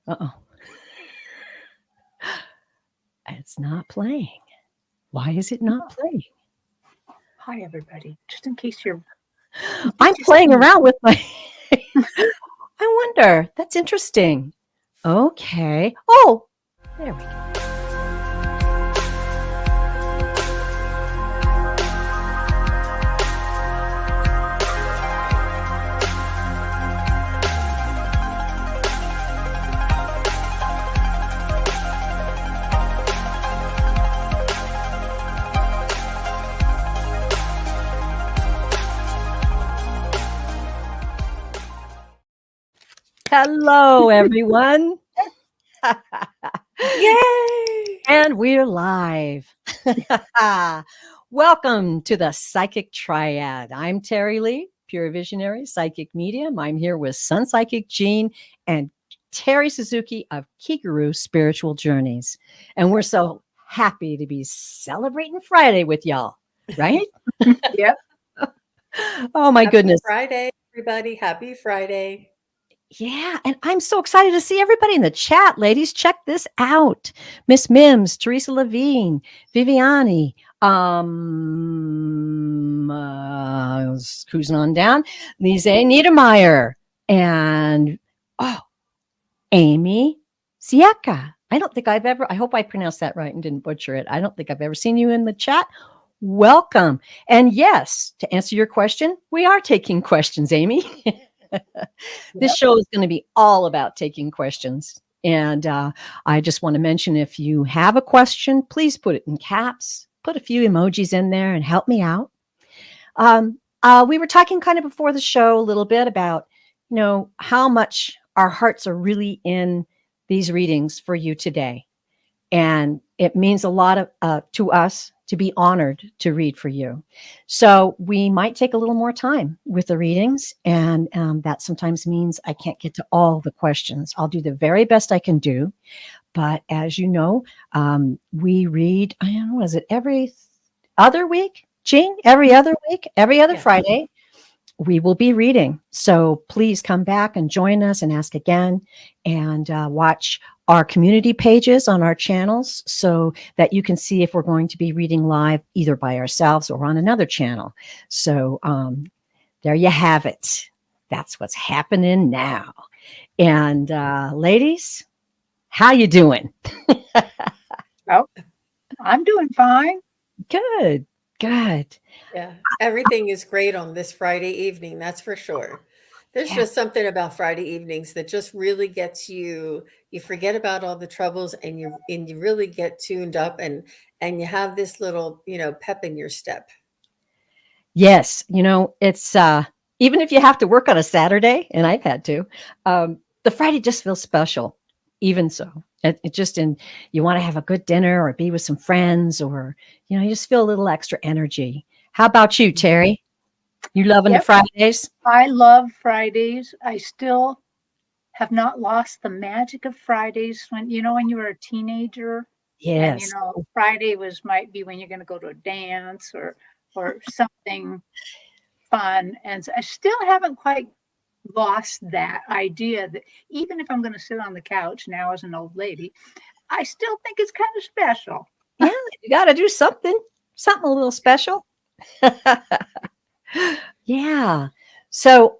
Uh-oh. It's not playing. Why is it not playing? Hi, everybody. Just in case you're... I'm playing around with my... I wonder. That's interesting. Okay. Oh, there we go. Hello, everyone. Yay! And we're live. Welcome to the Psychic Triad. I'm Terri Lee, pure visionary, psychic medium. I'm here with Sun Psychic Jean and Terri Suzuki of Kigaru Spiritual Journeys. And we're so happy to be celebrating Friday with y'all, right? Yep. Oh, my Happy goodness. Friday, everybody. Happy Friday. Yeah, and I'm so excited to see everybody in the chat, ladies. Check this out. Miss Mims, Teresa Levine, Viviani, cruising on down, Lise Niedermeyer, and Amy Sieka. I hope I pronounced that right and didn't butcher it. I don't think I've ever seen you in the chat. Welcome. And yes, to answer your question, we are taking questions, Amy. This show is going to be all about taking questions. And I just want to mention, if you have a question, please put it in caps, put a few emojis in there and help me out. We were talking kind of before the show a little bit about, how much our hearts are really in these readings for you today. And it means a lot to us to be honored to read for you. So we might take a little more time with the readings. And that sometimes means I can't get to all the questions. I'll do the very best I can do. But as you know, we read, I don't know, is it every other week, Jean? Every other week, every other Friday, we will be reading. So please come back and join us and ask again, and watch our community pages on our channels so that you can see if we're going to be reading live either by ourselves or on another channel. So there you have it. That's what's happening now. And ladies, how you doing? Oh, I'm doing fine. Good. Yeah, everything is great on this Friday evening, that's for sure. There's just something about Friday evenings that just really gets you forget about all the troubles, and you really get tuned up, and you have this little, pep in your step. Yes, it's even if you have to work on a Saturday, and I've had to, the Friday just feels special. Even so, it just you want to have a good dinner or be with some friends, or you just feel a little extra energy. How about you, Terri? You loving the Fridays? I love Fridays. I still have not lost the magic of Fridays. When you were a teenager, Yes. and Friday might be when you're going to go to a dance or something fun. And so I still haven't quite lost that idea that even if I'm going to sit on the couch now as an old lady, I still think it's kind of special. Yeah, you got to do something a little special. Yeah. So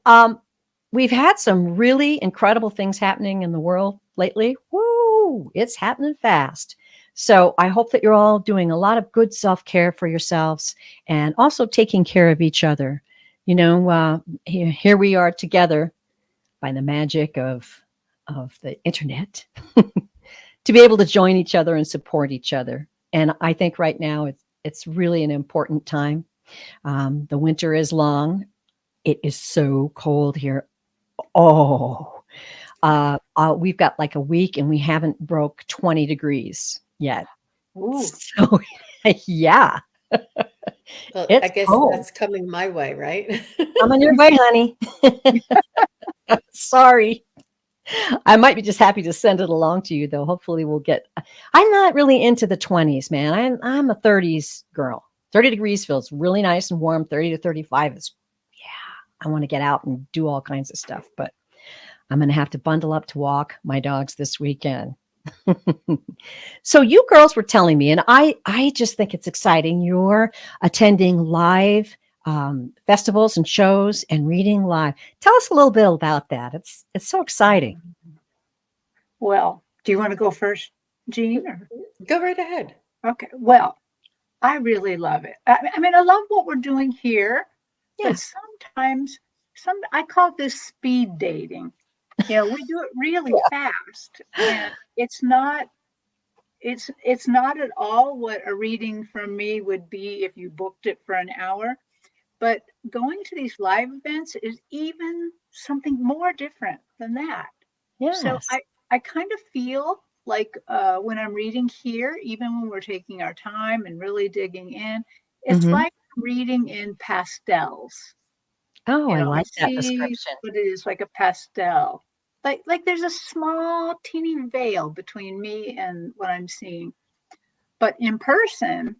we've had some really incredible things happening in the world lately. Woo! It's happening fast. So I hope that you're all doing a lot of good self-care for yourselves and also taking care of each other. Here we are together by the magic of the internet to be able to join each other and support each other. And I think right now it's really an important time. The winter is long. It is so cold here. We've got like a week and we haven't broke 20 degrees yet. Ooh. So, yeah. Well, It's I guess cold. that's coming my way, right? I'm on your way, honey. Sorry. I might be just happy to send it along to you, though. Hopefully we'll I'm not really into the 20s, man. I'm a 30s girl. 30 degrees feels really nice and warm. 30 to 35 is, I want to get out and do all kinds of stuff. But I'm going to have to bundle up to walk my dogs this weekend. So you girls were telling me, and I just think it's exciting. You're attending live festivals and shows and reading live. Tell us a little bit about that. It's so exciting. Well, do you want to go first, Jean? Or? Go right ahead. Okay. Well, I really love it. I mean, I love what we're doing here, Yeah. but sometimes I call this speed dating. We do it really fast, and it's not at all what a reading from me would be if you booked it for an hour. But going to these live events is even something more different than that. So Yes. I kind of feel like when I'm reading here, even when we're taking our time and really digging in, it's Mhm. like reading in pastels. Oh, I I like that see description. what it is, like a pastel. Like there's a small teeny veil between me and what I'm seeing. But in person,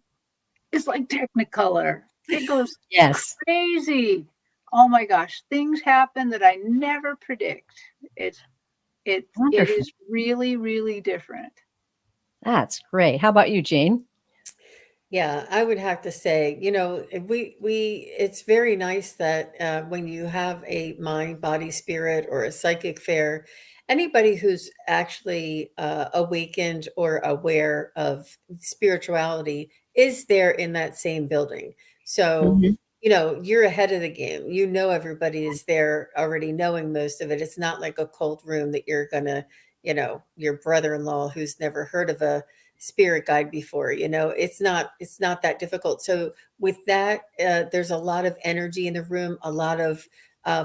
it's like Technicolor. It goes Yes. crazy. Oh my gosh, things happen that I never predict. It Wonderful. is really, really different. That's great. How about you, Jane? Yeah, I would have to say, it's very nice that when you have a mind, body, spirit, or a psychic fair, anybody who's actually awakened or aware of spirituality is there in that same building. So, Mhm. you're ahead of the game. Everybody is there already knowing most of it. It's not like a cold room that you're gonna, your brother-in-law who's never heard of a spirit guide before. It's not that difficult. So with that, there's a lot of energy in the room, a lot of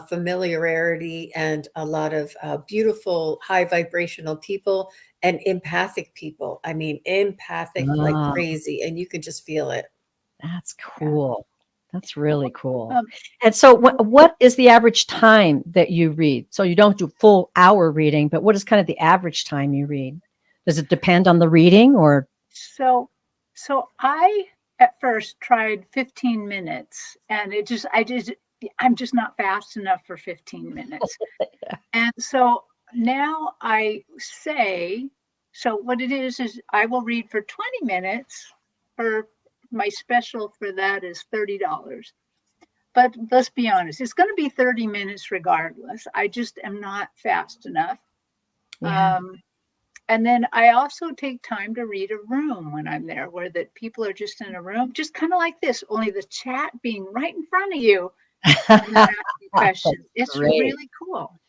familiarity, and a lot of beautiful high vibrational people and empathic people. I mean, empathic like Ah, crazy, and you can just feel it. that's Yeah. cool. That's really cool. Um, And so what is the average time that you read? So you don't do full hour reading, but what is kind of the average time you read? Does it depend on the reading or so so I at first tried 15 minutes, and I'm just not fast enough for 15 minutes. And so now I say, so what it is I will read for 20 minutes. For my special for that is $30. But let's be honest, it's going to be 30 minutes regardless. I just am not fast enough. yeah. Um, and then I also take time to read a room when I'm there, where that people are just in a room, just kind of like this, only the chat being right in front of you and then asking That's questions. It's great. really cool.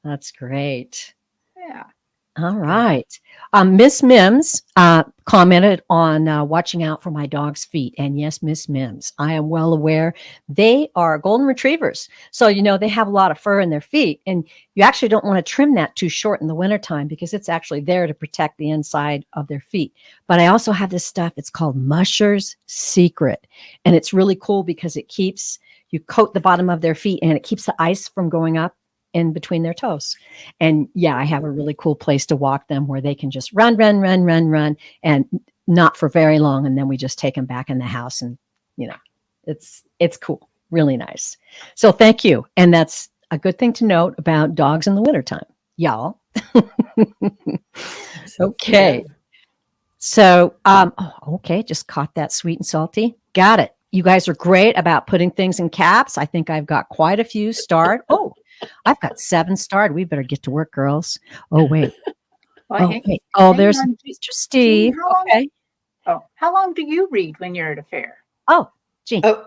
That's great. Yeah. All Yeah. right. Miss Mims commented on watching out for my dog's feet. And yes, Miss Mims, I am well aware they are golden retrievers. So, they have a lot of fur in their feet. And you actually don't want to trim that too short in the wintertime because it's actually there to protect the inside of their feet. But I also have this stuff. It's called Musher's Secret. And it's really cool because you coat the bottom of their feet and it keeps the ice from going up in between their toes. And yeah, I have a really cool place to walk them where they can just run, run, run, run, run, and not for very long. And then we just take them back in the house, and it's cool, really nice. So thank you, and that's a good thing to note about dogs in the wintertime, y'all. Yeah. Okay, so okay, just caught that sweet and salty. Got it. You guys are great about putting things in caps. I think I've got quite a few starred. Oh, I've got 7 starred. We better get to work, girls. Oh, wait. Well, Oh, wait. Oh, hang there's on. Mr. Jean, Steve. how long? Okay. Oh, how long do you read when you're at a fair? Oh, gee. Oh,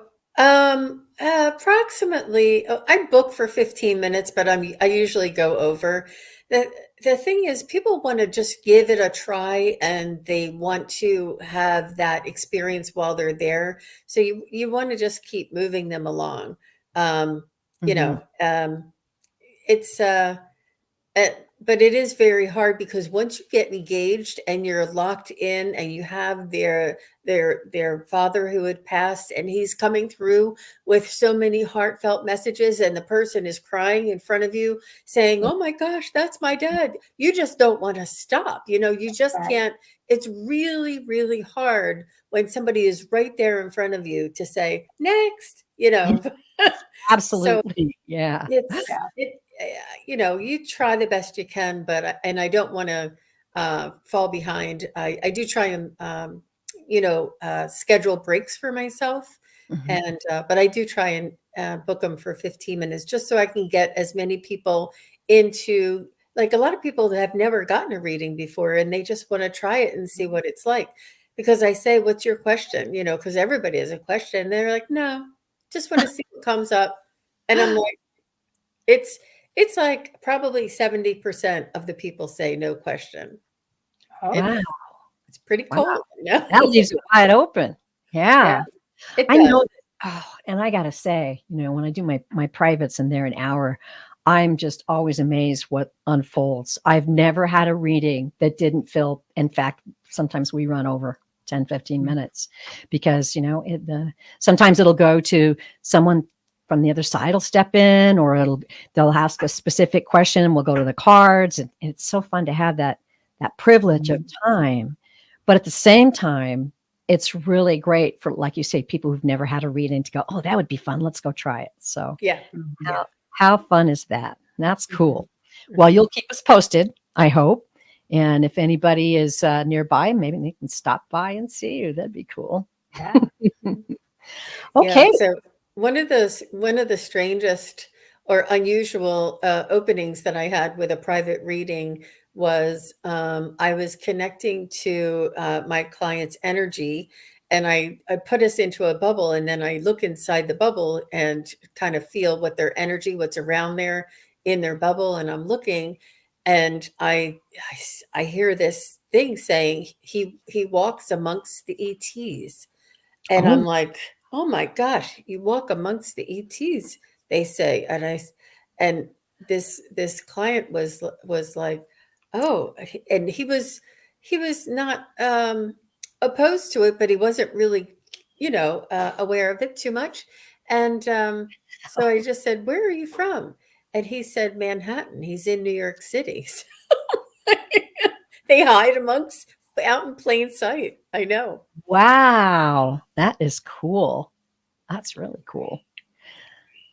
approximately. I book for 15 minutes, but I usually go over. The the thing is, people want to just give it a try, and they want to have that experience while they're there. So you want to just keep moving them along. Um, you Mhm. know, it's but it is very hard because once you get engaged and you're locked in and you have their father who had passed and he's coming through with so many heartfelt messages and the person is crying in front of you saying, "Oh my gosh, that's my dad." You just don't want to stop. You just Right. can't. It's really, really hard when somebody is right there in front of you to say, "Next," Yeah, So absolutely. Yeah. it's Yeah. it you try the best you can, and I don't want to fall behind. I do try and schedule breaks for myself, Mhm. and but I do try and book them for 15 minutes just so I can get as many people into, like, a lot of people that have never gotten a reading before and they just want to try it and see what it's like. Because I say, what's your question? Because everybody has a question. And they're like, no, just want to see what comes up. And I'm like, it's it's like probably 70% of the people say no question. Oh, And Wow. it's pretty Wow. cool, no? That leaves it wide open. yeah. Yeah. It I does. know that. Oh, and I gotta say, when I do my privates and they're an hour, I'm just always amazed what unfolds. I've never had a reading that didn't feel, in fact, sometimes we run over 10, 15 minutes because, sometimes it'll go to someone from the other side will step in, or they'll ask a specific question and we'll go to the cards. And it's so fun to have that privilege of time. But at the same time, it's really great for, like you say, people who've never had a reading to go, oh, that would be fun. Let's go try it. So Yeah. Mhm. Yeah. how fun is that? That's cool. Mhm. Well, you'll keep us posted, I hope. And if anybody is nearby, maybe they can stop by and see you. That'd be cool. Yeah. Yeah, Okay. so one of the strangest or unusual openings that I had with a private reading was, I was connecting to my client's energy, and I put us into a bubble, and then I look inside the bubble and kind of feel what their energy, what's around there in their bubble, and I'm looking, and I hear this thing saying he walks amongst the ETs. And Oh, I'm like, "Oh my gosh, you walk amongst the ETs," they say, and this client was like, "Oh," and he was not, opposed to it, but he wasn't really, aware of it too much, and, so I just said, "Where are you from?" And he said, "Manhattan." He's in New York City. So they hide amongst out in plain sight. I know. wow. That is cool. That's really cool.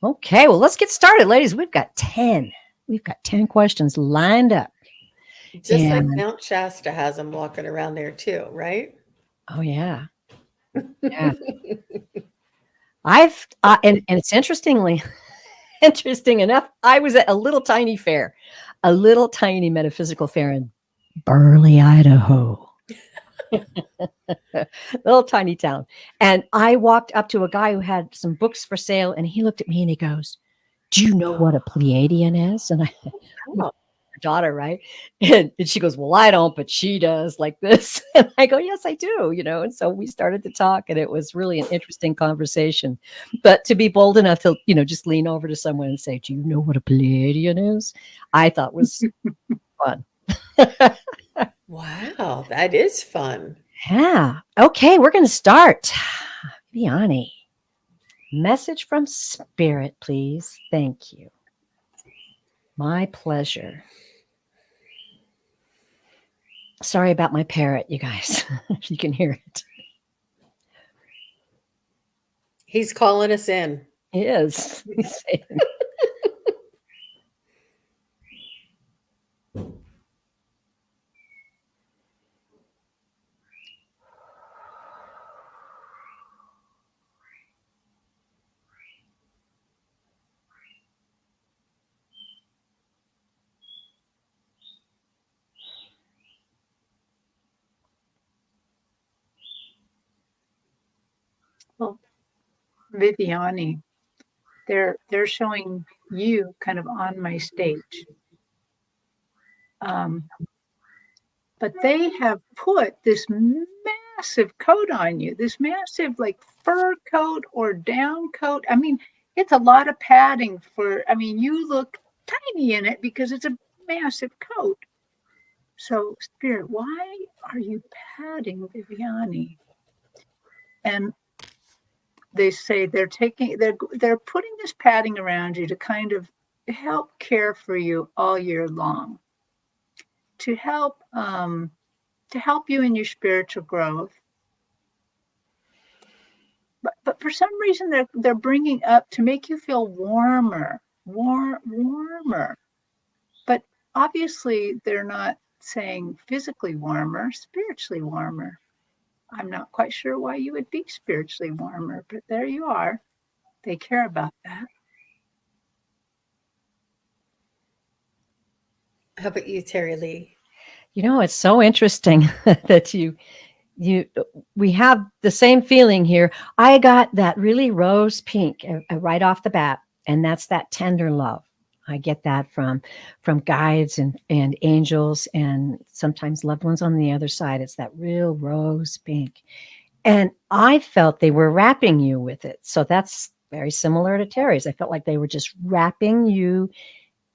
Okay. Well, let's get started, ladies. We've got 10. We've got 10 questions lined up. Just like And Mount Shasta has them walking around there too, right? oh, yeah. Yeah. And it's interesting enough, I was at a little tiny fair, a little tiny metaphysical fair in Burley, Idaho. Little tiny town. And I walked up to a guy who had some books for sale, and he looked at me and he goes, "Do you know what a Pleiadian is?" And I, Oh, her daughter, right? And she goes, "Well, I don't, but she does," like this. And I go, "Yes, I do," And so we started to talk, and it was really an interesting conversation. But to be bold enough to, just lean over to someone and say, "Do you know what a Pleiadian is?" I thought was fun. wow, that is fun. Yeah. Okay, we're going to start. Vianney, message from spirit, please. Thank you. My pleasure. Sorry about my parrot, you guys, if you can hear it. He's calling us in. He is. He's saying, Well, Viviani, they're showing you kind of on my stage. But they have put this massive coat on you, this massive like fur coat or down coat. I mean, it's a lot of padding you look tiny in it because it's a massive coat. So, Spirit, why are you padding Viviani? And they say they're putting this padding around you to kind of help care for you all year long, to help you in your spiritual growth. But for some reason they're bringing up to make you feel warmer, warmer. But obviously, they're not saying physically warmer, spiritually warmer. I'm not quite sure why you would be spiritually warmer, but there you are. They care about that. How about you, Terry Lee? It's so interesting that we have the same feeling here. I got that really rose pink right off the bat, and that's that tender love. I get that from guides and angels, and sometimes loved ones on the other side. It's that real rose pink. And I felt they were wrapping you with it. So that's very similar to Terry's. I felt like they were just wrapping you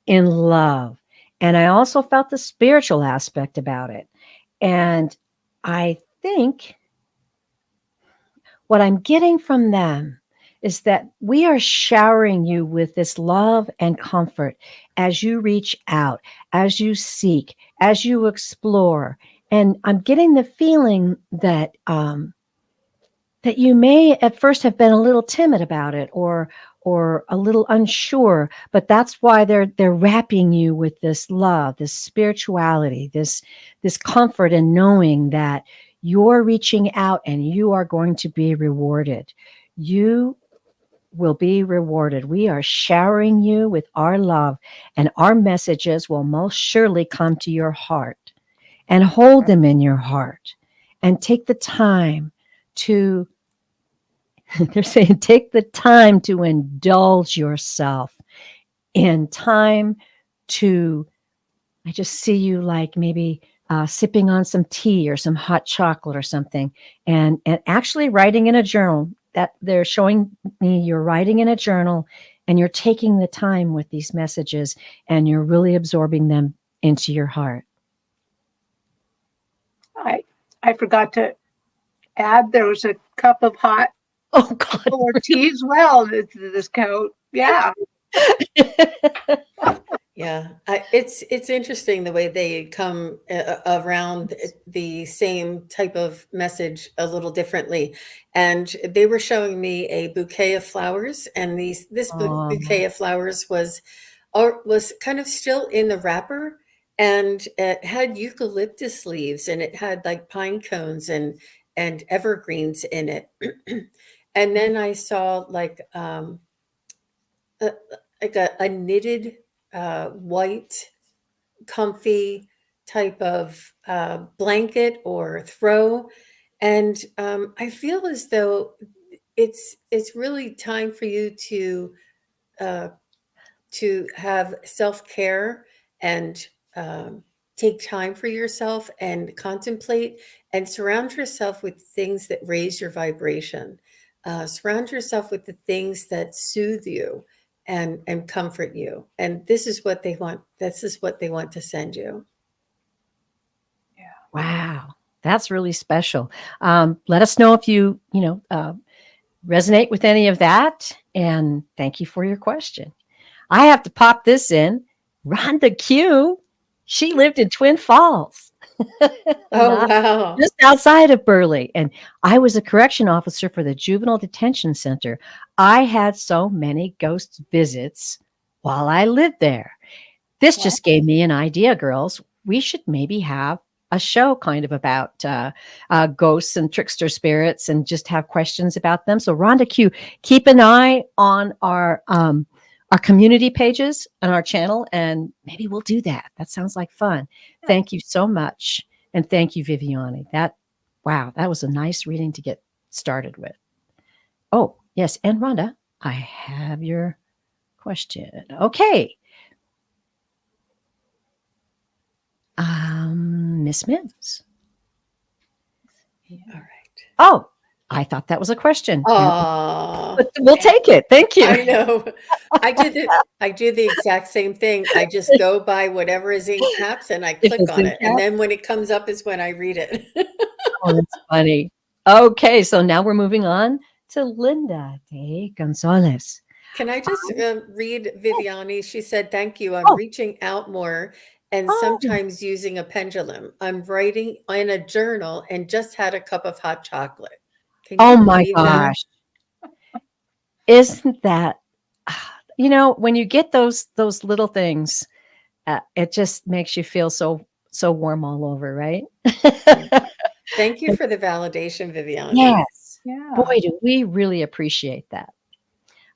in love. And I also felt the spiritual aspect about it. And I think what I'm getting from them is that we are showering you with this love and comfort as you reach out, as you seek, as you explore. And I'm getting the feeling that that you may at first have been a little timid about it or a little unsure, but that's why they're wrapping you with this love, this spirituality, this comfort in knowing that you're reaching out and you are going to be rewarded. You will be rewarded. We are showering you with our love, and our messages will most surely come to your heart, and hold them in your heart, and take the time to they're saying take the time to indulge yourself, in time to, I just see you like maybe sipping on some tea or some hot chocolate or something, and actually writing in a journal. That they're showing me you're writing in a journal, and you're taking the time with these messages, and you're really absorbing them into your heart. I forgot to add there was a cup of hot Oh God. or tea as well to this coat. Yeah. Yeah, it's interesting the way they come around the same type of message a little differently. And they were showing me a bouquet of flowers, and this bouquet of flowers was kind of still in the wrapper, and it had eucalyptus leaves, and it had like pine cones and evergreens in it. And then I saw like a knitted white comfy type of blanket or throw, and I feel as though it's really time for you uh, to have self-care and take time for yourself and contemplate and surround yourself with things that raise your vibration. Surround yourself with the things that soothe you and comfort you. And this is what they want. This is what they want to send you. Wow, that's really special. Let us know if you resonate with any of that. And thank you for your question. I have to pop this in. Rhonda Q, she lived in Twin Falls. Oh, wow. Just outside of Burley. And I was a correction officer for the Juvenile Detention Center. I had so many ghost visits while I lived there. This just gave me an idea, girls. We should maybe have a show kind of about ghosts and trickster spirits, and just have questions about them. So Rhonda Q, keep an eye on our community pages and our channel, and maybe we'll do that. That sounds like fun. Thank you so much. And thank you, Viviani. That was a nice reading to get started with. Oh, yes. And Rhonda, I have your question. Okay. Miss Mims. All right. Oh, I thought that was a question. Oh, but we'll take it. Thank you. I know. I do the exact same thing. I just go by whatever is in caps and I click on it. And then when it comes up is when I read it. Oh, that's funny. Okay, so now we're moving on to Linda de Gonzalez. Can I just read Viviani? She said, "Thank you. I'm reaching out more and sometimes using a pendulum. I'm writing in a journal and just had a cup of hot chocolate." Can you Oh my believe that? gosh. Isn't that you know, when you get those little things, it just makes you feel so warm all over, right? Yeah. Thank you for the validation, Viviani. Yes. Yeah. Boy, do we really appreciate that.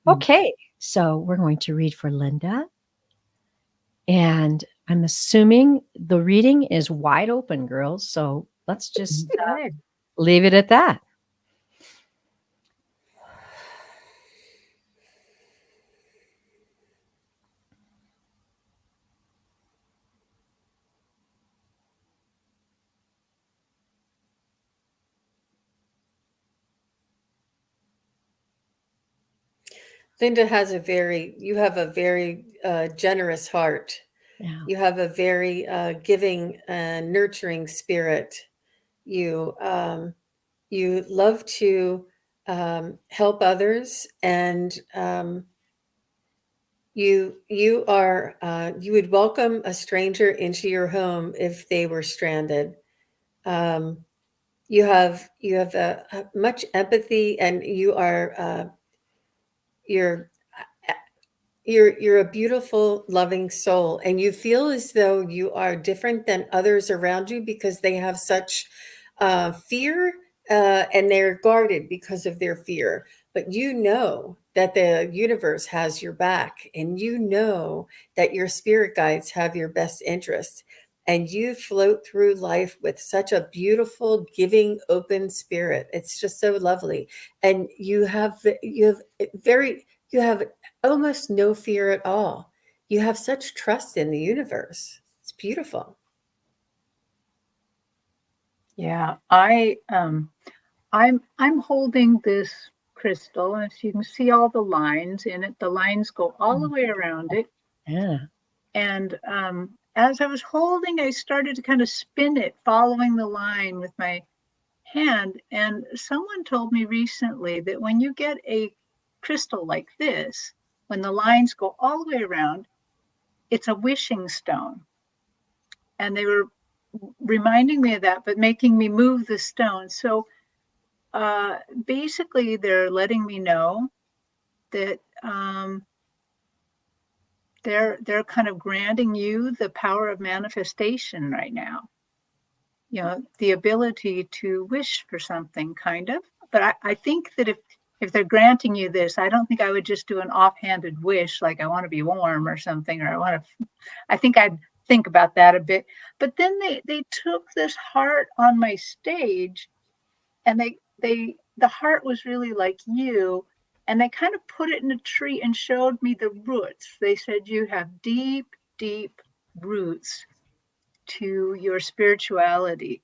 Okay, so we're going to read for Linda. And I'm assuming the reading is wide open, girls. So let's just Okay. leave it at that. Linda has you have a very generous heart. Yeah. You have a very giving and nurturing spirit. You love to help others, and you would welcome a stranger into your home if they were stranded. Um, you have much empathy, and you're you're a beautiful, loving soul, and you feel as though you are different than others around you because they have such fear, and they're guarded because of their fear. But you know that the universe has your back, and you know that your spirit guides have your best interest. And you float through life with such a beautiful, giving, open spirit. It's just so lovely. And you have almost no fear at all. You have such trust in the universe. It's beautiful. Yeah. I'm holding this crystal, and as you can see all the lines in it, the lines go all the way around it. Yeah. And as I was holding, I started to kind of spin it, following the line with my hand. And someone told me recently that when you get a crystal like this, when the lines go all the way around, it's a wishing stone. And they were reminding me of that, but making me move the stone. So basically, they're letting me know that they're kind of granting you the power of manifestation right now. You know, the ability to wish for something, kind of. But I think that if they're granting you this, I don't think I would just do an offhanded wish like I want to be warm or something, or I think I'd think about that a bit. But then they took this heart on my stage, and the heart was really like you, and they kind of put it in a tree and showed me the roots. They said you have deep, deep roots to your spirituality,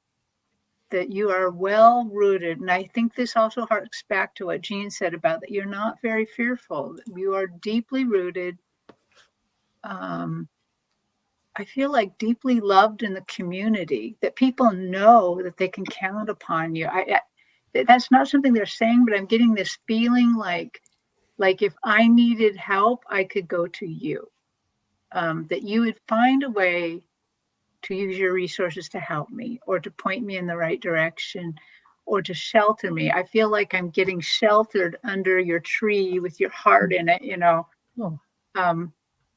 that you are well rooted. And I think this also harks back to what Jean said about that you're not very fearful. You are deeply rooted. I feel like deeply loved in the community, that people know that they can count upon you. That's not something they're saying, but I'm getting this feeling like if I needed help, I could go to you. That you would find a way to use your resources to help me, or to point me in the right direction, or to shelter me. I feel like I'm getting sheltered under your tree with your heart in it, you know. Oh.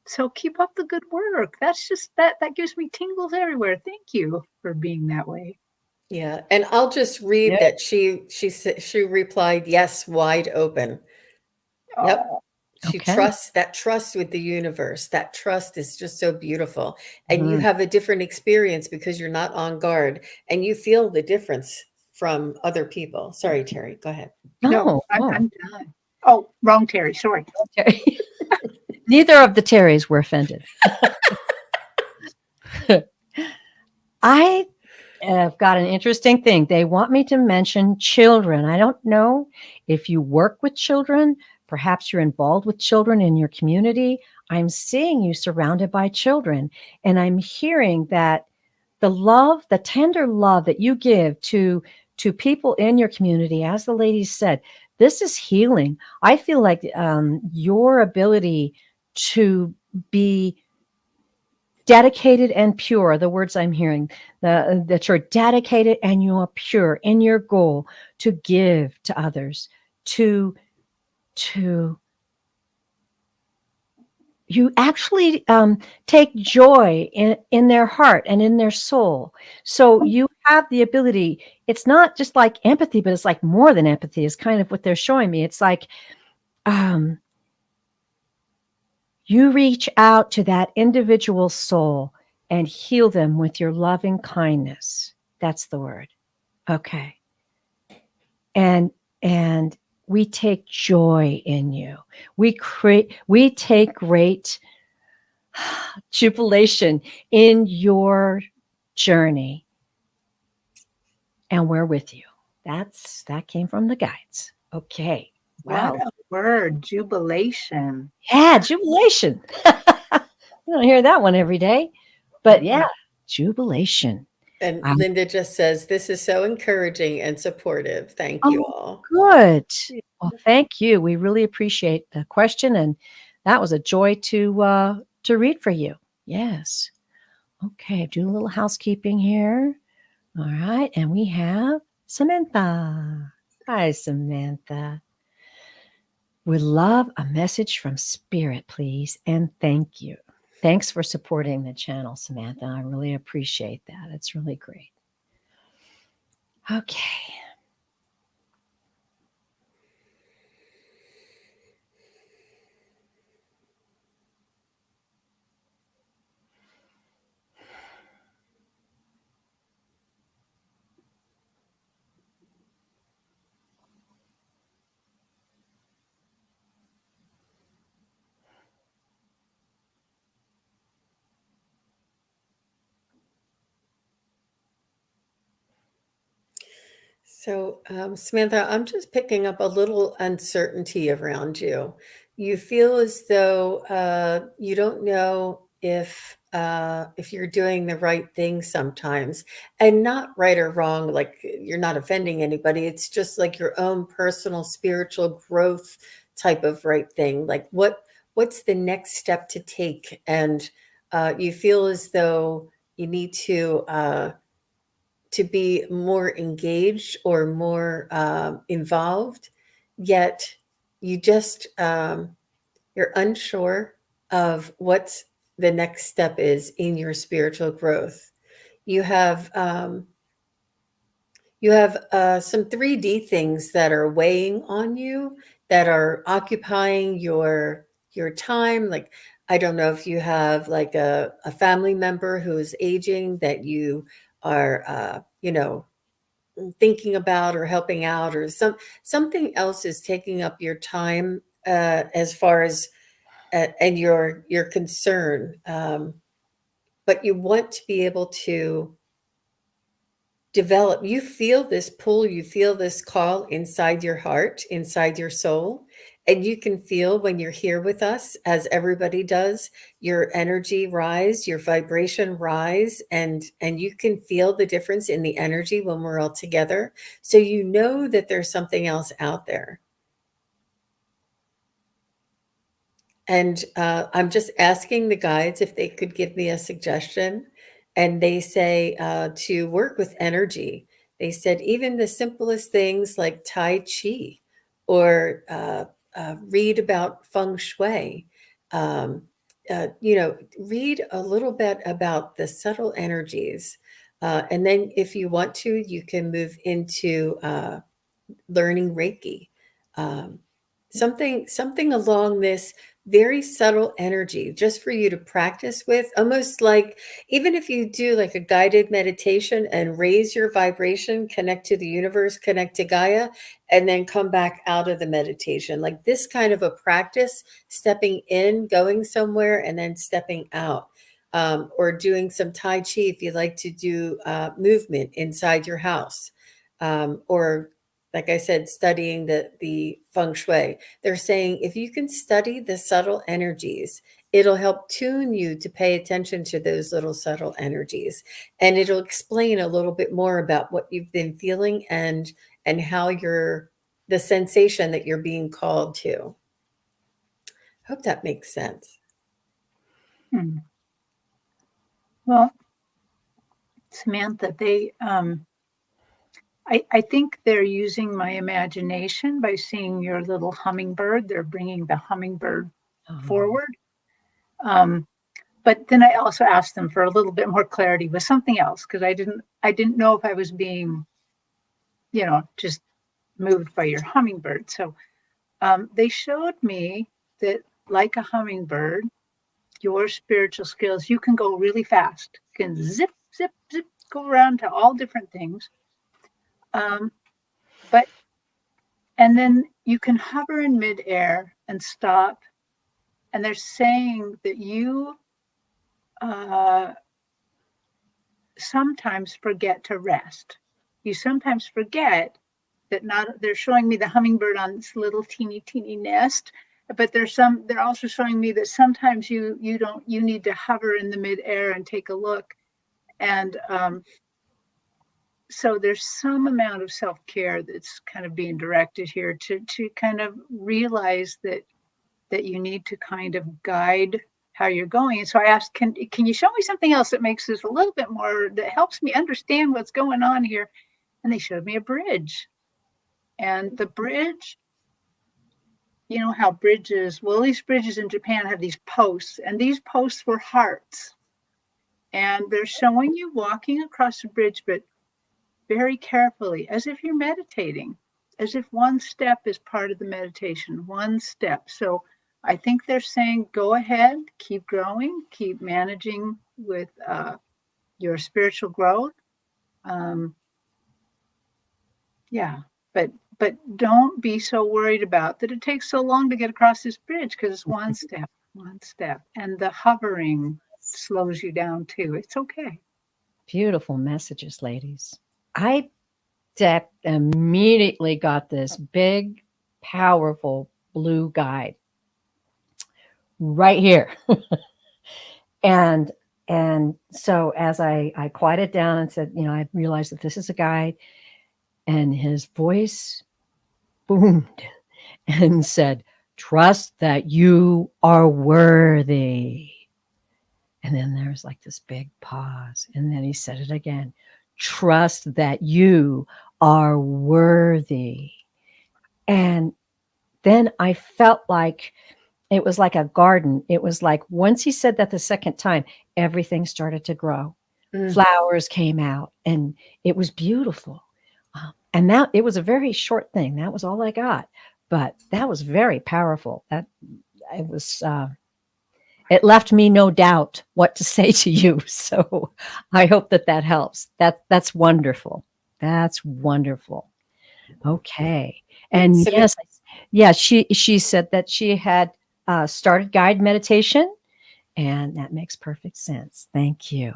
So keep up the good work. That's just that gives me tingles everywhere. Thank you for being that way. Yeah, and I'll just read Yeah. that she replied, yes, wide open. Yep. Oh, She Okay. trusts, that trust with the universe. That trust is just so beautiful. And you Mhm. have a different experience because you're not on guard, and you feel the difference from other people. Sorry, Terry, go ahead. no, Oh, oh. I'm done. Oh, wrong Terry. Sorry. Okay. Neither of the Terrys were offended. I have got an interesting thing. They want me to mention children. I don't know if you work with children. Perhaps you're involved with children in your community. I'm seeing you surrounded by children, and I'm hearing that the love, the tender love that you give to people in your community, as the ladies said, this is healing. I feel like your ability to be dedicated and pure, the words I'm hearing, that you're dedicated and you're pure in your goal to give to others, to you actually take joy in their heart and in their soul. So you have the ability. It's not just like empathy, but it's like more than empathy is kind of what they're showing me. It's like you reach out to that individual soul and heal them with your loving kindness. That's the word. Okay. And we take joy in you. We take great jubilation in your journey, and we're with you. That came from the guides. Okay. What Wow. a word, jubilation. Yeah, jubilation. You don't hear that one every day. But yeah, jubilation. And Linda just says, this is so encouraging and supportive. Thank you Oh, all. good. Yeah. Well, thank you. We really appreciate the question, and that was a joy to read for you. Yes. Okay, do a little housekeeping here. All right, and we have Samantha. Hi, Samantha. Would love a message from Spirit, please, and thank you. Thanks for supporting the channel, Samantha. I really appreciate that. It's really great. Okay. So, Samantha, I'm just picking up a little uncertainty around you. You feel as though you don't know if you're doing the right thing sometimes, and not right or wrong. Like you're not offending anybody. It's just like your own personal spiritual growth type of right thing. Like what's the next step to take? And you feel as though you need to be more engaged or more involved, yet you just you're unsure of what the next step is in your spiritual growth. You have some 3D things that are weighing on you, that are occupying your time. Like I don't know if you have like a family member who is aging that you are thinking about or helping out, or something else is taking up your time as far as and your concern, but you want to be able to develop. You feel this pull, you feel this call inside your heart, inside your soul. And you can feel when you're here with us, as everybody does, your energy rise, your vibration rise, and you can feel the difference in the energy when we're all together. So you know that there's something else out there. And I'm just asking the guides if they could give me a suggestion. And they say to work with energy. They said even the simplest things like Tai Chi, or read about feng shui. Um, read a little bit about the subtle energies. And then if you want to, you can move into learning Reiki. Um, something along this very subtle energy, just for you to practice with, almost like even if you do like a guided meditation and raise your vibration, connect to the universe, connect to Gaia, and then come back out of the meditation, like this kind of a practice, stepping in, going somewhere, and then stepping out. Or doing some Tai Chi if you like to do movement inside your house, or like I said, studying the feng shui. They're saying if you can study the subtle energies, it'll help tune you to pay attention to those little subtle energies. And it'll explain a little bit more about what you've been feeling, and how you're, the sensation that you're being called to. Hope that makes sense. Well, Samantha, I think they're using my imagination by seeing your little hummingbird. They're bringing the hummingbird forward. But then I also asked them for a little bit more clarity with something else, because I didn't know if I was being, just moved by your hummingbird. So they showed me that, like a hummingbird, your spiritual skills, you can go really fast. You can zip, zip, zip, go around to all different things. But and then you can hover in midair and stop. And they're saying that you sometimes forget to rest. You sometimes forget that they're showing me the hummingbird on this little teeny nest, but they're also showing me that sometimes you need to hover in the midair and take a look. And so there's some amount of self-care that's kind of being directed here to kind of realize that you need to kind of guide how you're going. And so I asked, can you show me something else that makes this a little bit more, that helps me understand what's going on here? And they showed me a bridge. And the bridge, you know how bridges, well, these bridges in Japan have these posts, and these posts were hearts. And they're showing you walking across the bridge, but very carefully, as if you're meditating, as if one step is part of the meditation, one step. So I think they're saying, go ahead, keep growing, keep managing with your spiritual growth. Yeah, but don't be so worried about that it takes so long to get across this bridge, because it's one step, and the hovering slows you down too. It's okay. Beautiful messages, ladies. I immediately got this big, powerful blue guide right here. and so as I quieted down and said, I realized that this is a guide, and his voice boomed and said, trust that you are worthy. And then there's like this big pause. And then he said it again, trust that you are worthy. And then I felt like it was like a garden. It was like once he said that the second time, everything started to grow. Flowers came out, and it was beautiful. And that it was a very short thing. That was all I got. But that was very powerful. That it was. It left me no doubt what to say to you. So I hope that helps. That's wonderful. That's wonderful. Okay. And So yes, yeah, she said that she had started guided meditation, and that makes perfect sense. Thank you.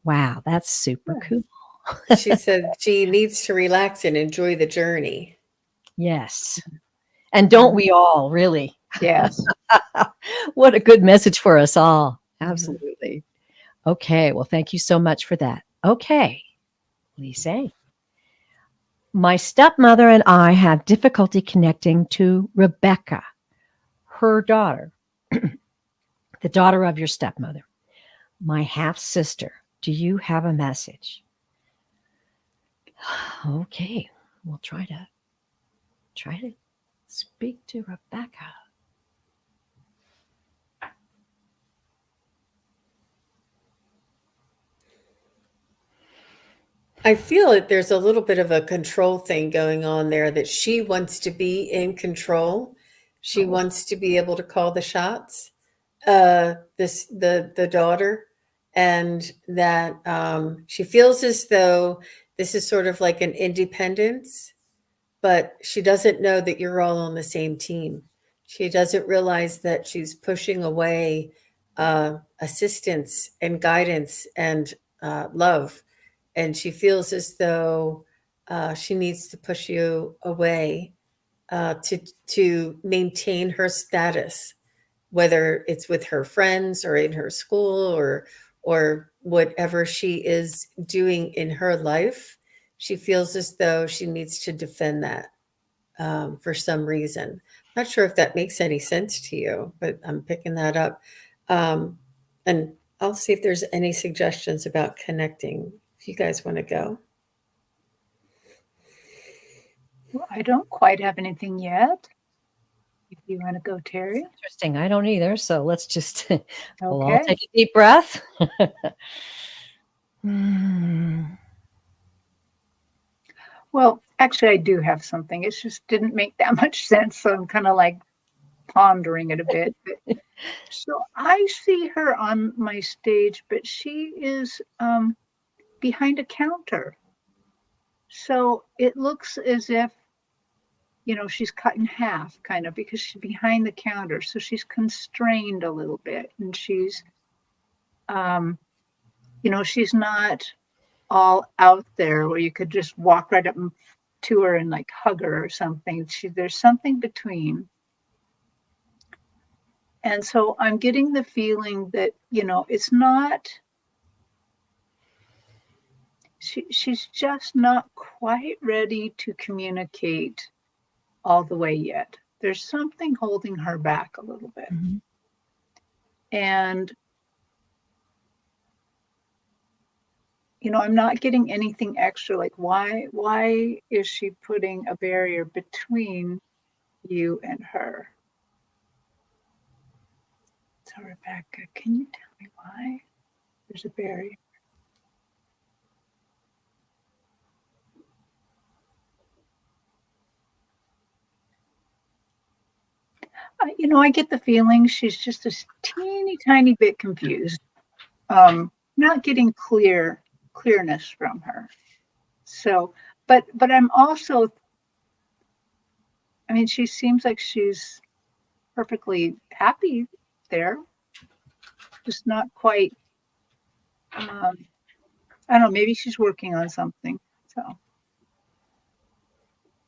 Wow, that's super cool. she said she needs to relax and enjoy the journey. Yes. And don't we all, really? Yes. What a good message for us all. Absolutely. Okay. Well, thank you so much for that. Okay. Lisa. My stepmother and I have difficulty connecting to Rebecca, her daughter, the daughter of your stepmother, my half sister. Do you have a message? Okay. We'll try to speak to Rebecca. I feel that there's a little bit of a control thing going on there, that she wants to be in control. She wants to be able to call the shots. The daughter, and that she feels as though this is sort of like an independence, but she doesn't know that you're all on the same team. She doesn't realize that she's pushing away assistance and guidance and love, and she feels as though she needs to push you away to maintain her status, whether it's with her friends or in her school or whatever she is doing in her life. She feels as though she needs to defend that for some reason. Not sure if that makes any sense to you, but I'm picking that up. And I'll see if there's any suggestions about connecting, if you guys want to go. Well, I don't quite have anything yet. If you want to go, Terry. Interesting. I don't either. So let's just, we'll all Okay. take a deep breath. Hmm. Well, actually, I do have something. It just didn't make that much sense. So I'm kind of like pondering it a bit. So I see her on my stage, but she is behind a counter. So it looks as if, she's cut in half kind of because she's behind the counter. So she's constrained a little bit, and she's, she's not all out there where you could just walk right up to her and like hug her or something. There's something between. And so I'm getting the feeling that, it's not, she's just not quite ready to communicate all the way yet. There's something holding her back a little bit. Mm-hmm. And, I'm not getting anything extra. Like, why is she putting a barrier between you and her? So Rebecca, can you tell me why there's a barrier? I get the feeling she's just a teeny tiny bit confused. Not getting clearness from her. So, but I'm also, she seems like she's perfectly happy there. Just not quite, I don't know, maybe she's working on something. So.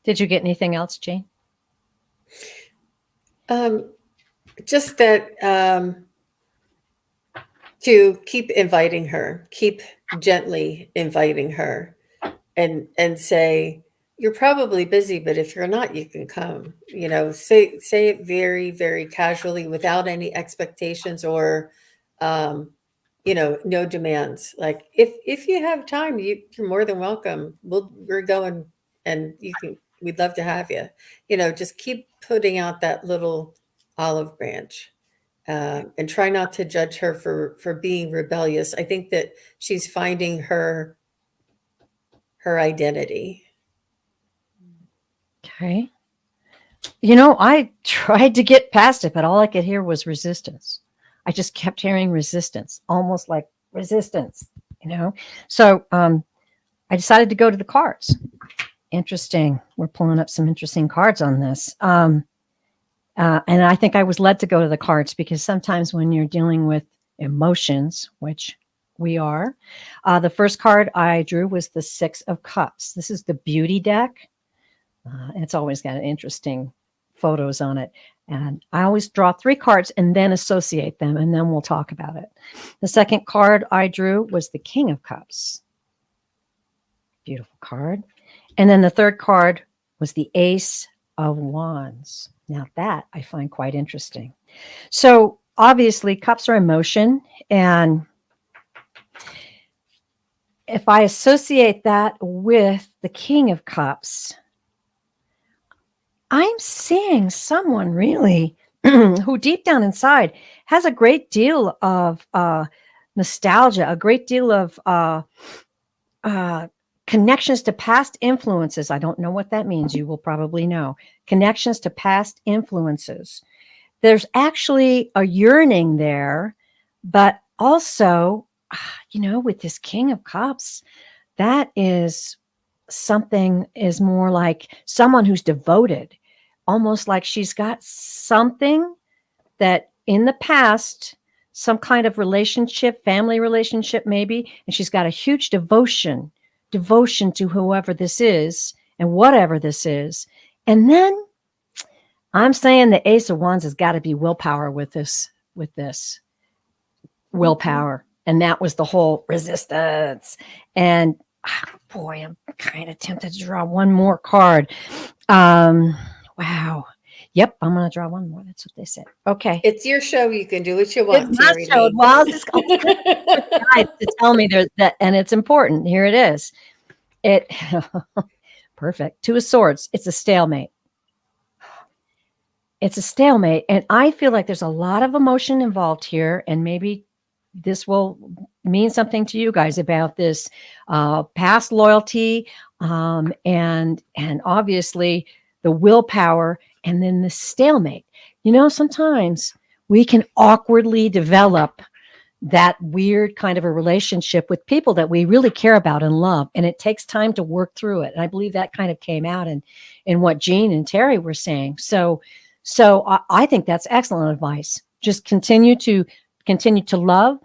Did you get anything else, Jane? Just that to keep inviting her, keep gently inviting her, and say, you're probably busy, but if you're not, you can come. Say it very, very casually without any expectations or no demands. Like if you have time, you're more than welcome. We're going, and we'd love to have you. Just keep putting out that little olive branch, and try not to judge her for being rebellious. I think that she's finding her identity. Okay. I tried to get past it, but all I could hear was resistance. I just kept hearing resistance, almost like resistance, So I decided to go to the cards. Interesting. We're pulling up some interesting cards on this. And I think I was led to go to the cards because sometimes when you're dealing with emotions, which we are, the first card I drew was the Six of Cups. This is the beauty deck. It's always got interesting photos on it. And I always draw 3 cards and then associate them, and then we'll talk about it. The second card I drew was the King of Cups. Beautiful card. And then the third card was the Ace of Wands. Now that I find quite interesting. So obviously cups are emotion. And if I associate that with the King of Cups, I'm seeing someone really who deep down inside has a great deal of nostalgia, a great deal of connections to past influences. I don't know what that means. You will probably know. Connections to past influences. There's actually a yearning there, but also, with this King of Cups, that is something is more like someone who's devoted, almost like she's got something that in the past, some kind of relationship, family relationship maybe, and she's got a huge devotion to whoever this is and whatever this is. And then I'm saying the Ace of Wands has got to be willpower with this willpower. And that was the whole resistance. And boy, I'm kind of tempted to draw one more card. Wow. Yep, I'm going to draw one more. That's what they said. Okay. It's your show. You can do what you want. It's my show. Well, this guys to tell me there's that, and it's important. Here it is. Perfect. 2 of Swords. It's a stalemate. it's a stalemate. And I feel like there's a lot of emotion involved here. And maybe this will mean something to you guys about this past loyalty, and obviously the willpower, and then the stalemate. Sometimes we can awkwardly develop that weird kind of a relationship with people that we really care about and love, and it takes time to work through it. And I believe that kind of came out in what Jean and Terri were saying. So I think that's excellent advice. Just continue to love.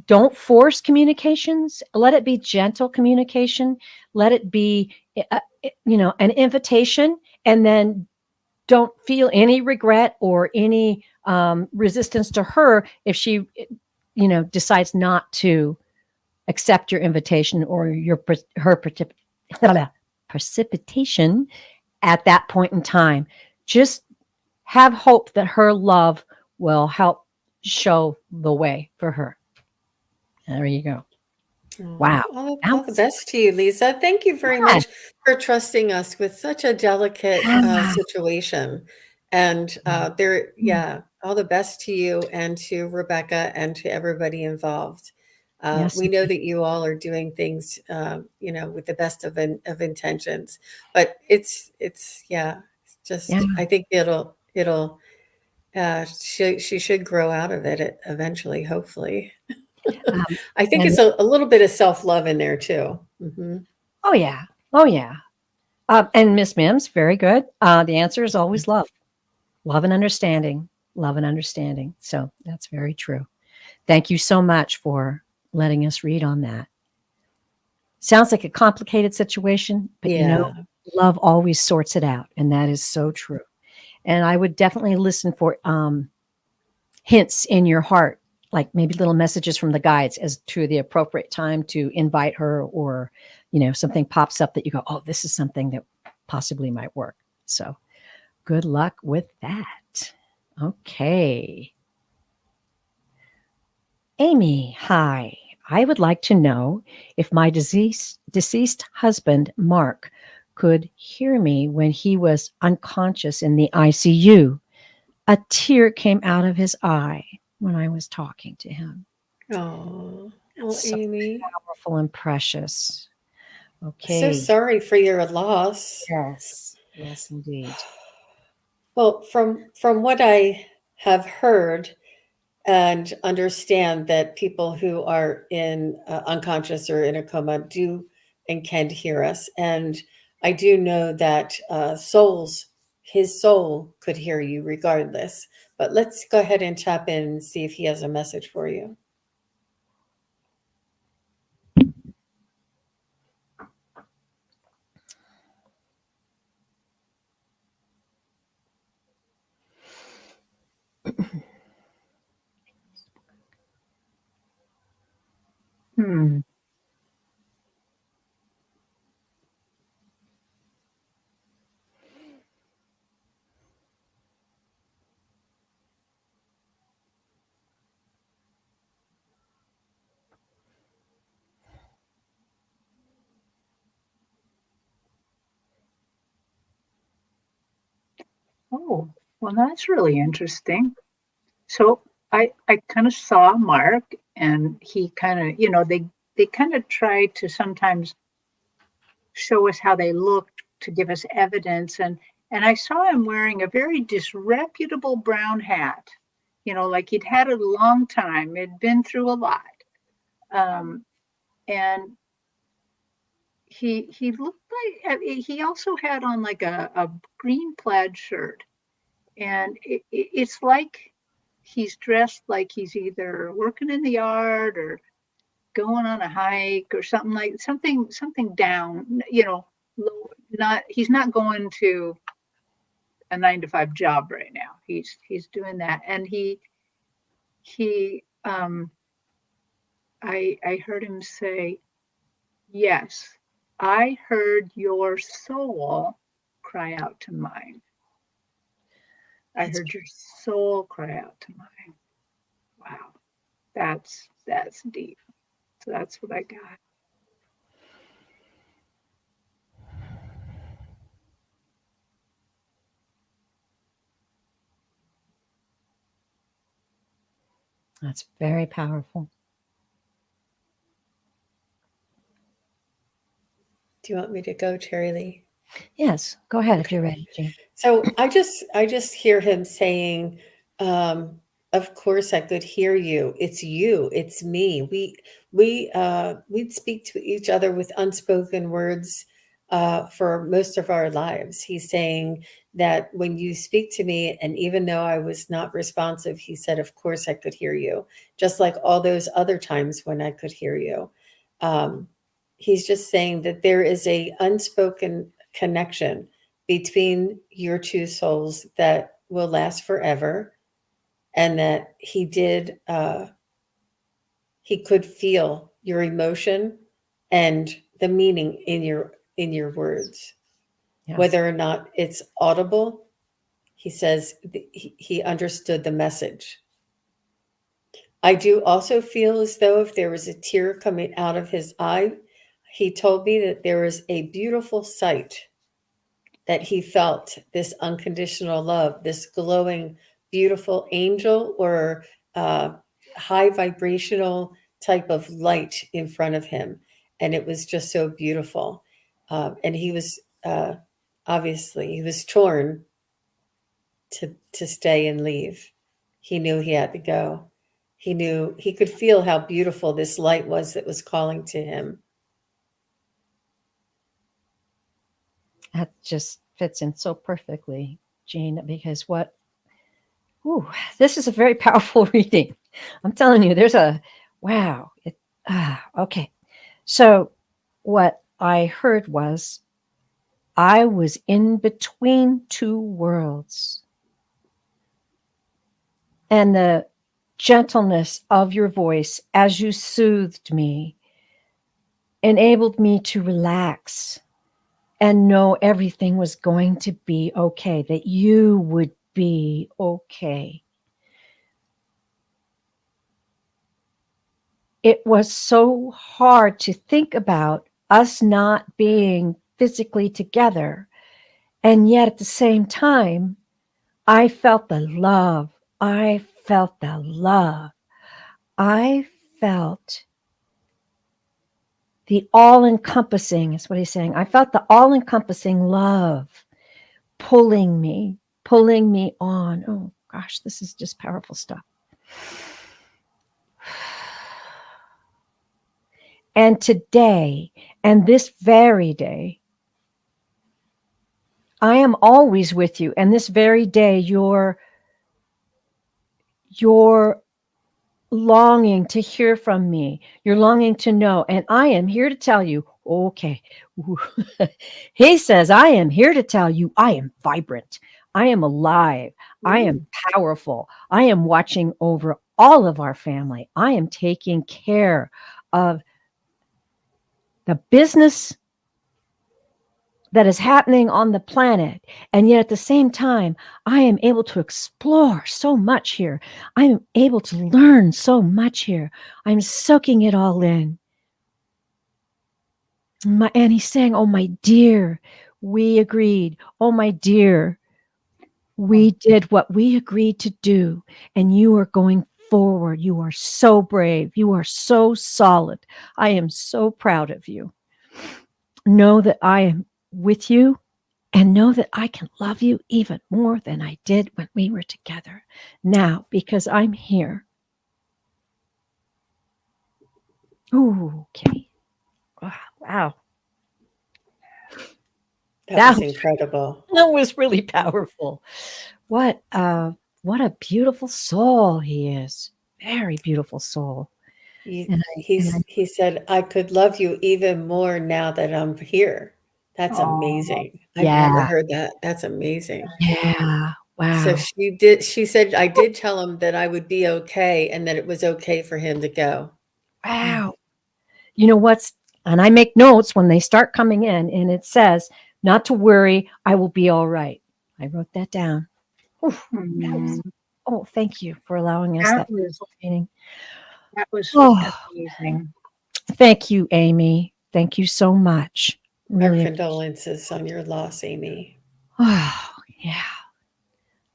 Don't force communications. Let it be gentle communication. Let it be an invitation, and then don't feel any regret or any resistance to her if she decides not to accept your invitation or her precipitation at that point in time. Just have hope that her love will help show the way for her. There you go. Wow. All the best to you, Lisa. Thank you very much for trusting us with such a delicate situation. And all the best to you and to Rebecca and to everybody involved. Yes, We know that you all are doing things, with the best of intentions. But it's just, I think she should grow out of it eventually, hopefully. I think it's a little bit of self-love in there too. Mm-hmm. Oh yeah. And Miss Mims, very good. The answer is always love and understanding. So that's very true. Thank you so much for letting us read on that. Sounds like a complicated situation, but love always sorts it out, and that is so true. And I would definitely listen for hints in your heart, like maybe little messages from the guides as to the appropriate time to invite her, or something pops up that you go, oh, this is something that possibly might work. So good luck with that. Okay. Amy, hi. I would like to know if my deceased husband, Mark, could hear me when he was unconscious in the ICU. A tear came out of his eye when I was talking to him. Oh, well, so Amy, powerful and precious. Okay. So sorry for your loss. Yes, indeed. Well, from what I have heard and understand, that people who are in unconscious or in a coma do and can hear us, and I do know that his soul could hear you regardless. But let's go ahead and tap in and see if he has a message for you. Oh, well, that's really interesting. So I kind of saw Mark, and he kind of, they kind of try to sometimes show us how they looked to give us evidence. And I saw him wearing a very disreputable brown hat, like he'd had it a long time. It'd been through a lot. And he looked like, he also had on like a green plaid shirt. And it's like he's dressed like he's either working in the yard or going on a hike or something down, low, not he's not going to a 9-to-5 job right now. He's doing that. And I heard him say, yes, I heard your soul cry out to mine. I heard your soul cry out to mine. Wow. That's deep. So that's what I got. That's very powerful. Do you want me to go, Terry Lee? Yes, go ahead if Okay. you're ready, Jean. So I just hear him saying, "Of course I could hear you. It's you. It's me. We'd speak to each other with unspoken words for most of our lives." He's saying that when you speak to me, and even though I was not responsive, he said, "Of course I could hear you," just like all those other times when I could hear you. Um, he's just saying that there is a unspoken connection between your two souls that will last forever, and that he could feel your emotion and the meaning in your words, Yes. whether or not it's audible. He says he understood the message. I do also feel as though if there was a tear coming out of his eye, he told me that there was a beautiful sight, that he felt this unconditional love, this glowing, beautiful angel or uh, high vibrational type of light in front of him. And it was just so beautiful. And he was obviously, he was torn to stay and leave. He knew he had to go. He knew he could feel how beautiful this light was that was calling to him. That just fits in so perfectly, Jean, because this is a very powerful reading. I'm telling you, there's a wow. Okay. So what I heard was I was in between two worlds. And the gentleness of your voice as you soothed me enabled me to relax and know everything was going to be okay, that you would be okay. It was so hard to think about us not being physically together. And yet at the same time, I felt the love. I felt the love. I felt the all-encompassing, is what he's saying. I felt the all-encompassing love pulling me on. Oh gosh, this is just powerful stuff. And today, and this very day, I am always with you. And this very day, you're longing to hear from me. You're longing to know. And I am here to tell you, okay. He says, I am here to tell you I am vibrant. I am alive. I am powerful. I am watching over all of our family. I am taking care of the business that is happening on the planet. And yet at the same time, I am able to explore so much here. I am able to learn so much here. I'm soaking it all in. And he's saying, oh, my dear, we agreed. Oh, my dear, we did what we agreed to do. And you are going forward. You are so brave. You are so solid. I am so proud of you. Know that I am with you. And know that I can love you even more than I did when we were together now, because I'm here. Ooh, okay. Wow. That was incredible. That was really powerful. What a beautiful soul he is. Very beautiful soul. He said, "I could love you even more now that I'm here." That's amazing. I've never Yeah. heard that. That's amazing. Yeah. So Wow. she said, "I did tell him that I would be okay and that it was okay for him to go." Wow. You know and I make notes when they start coming in, and it says, not to worry, I will be all right. I wrote that down. Thank you for allowing us that meeting. That was Oh, amazing. thank you, Amy. Thank you so much. Our Really. condolences on your loss, Amy. Oh, yeah.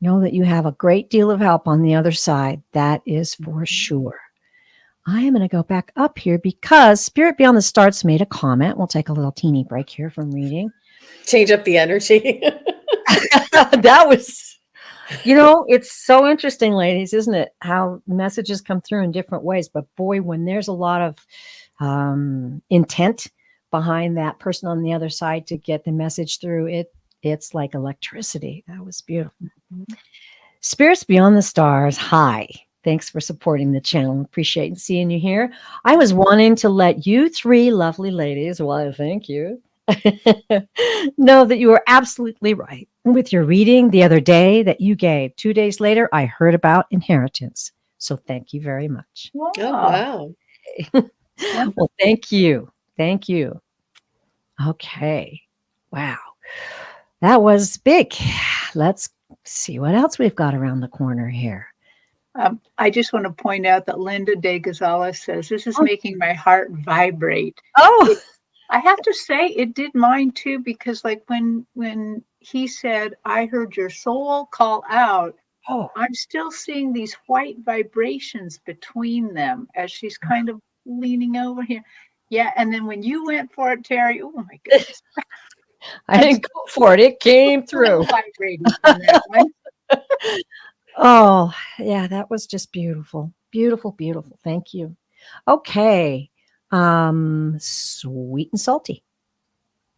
Know that you have a great deal of help on the other side. That is for sure. I am going to go back up here because Spirit Beyond the Stars made a comment. We'll take a little teeny break here from reading. Change up the energy. That was, it's so interesting, ladies, isn't it? How messages come through in different ways. But boy, when there's a lot of intent behind that person on the other side to get the message through, it's like electricity. That was beautiful. Spirits Beyond the Stars, hi. Thanks for supporting the channel. Appreciate seeing you here. I was wanting to let you three lovely ladies, well, I thank you, know that you are absolutely right with your reading the other day that you gave. 2 days later, I heard about inheritance. So thank you very much. Wow. Oh, wow. Well, thank you. Thank you. Okay. Wow. That was big. Let's see what else we've got around the corner here. I just want to point out that Linda De Gonzalez says, this is making my heart vibrate. Oh, I have to say it did mine too, because like when he said, I heard your soul call out, I'm still seeing these white vibrations between them as she's kind of leaning over here. Yeah. And then when you went for it, Terry, oh my goodness. I didn't go for it. It came through. Vibrating on that one. Oh, yeah, that was just beautiful. Beautiful, beautiful. Thank you. Okay. Sweet and salty.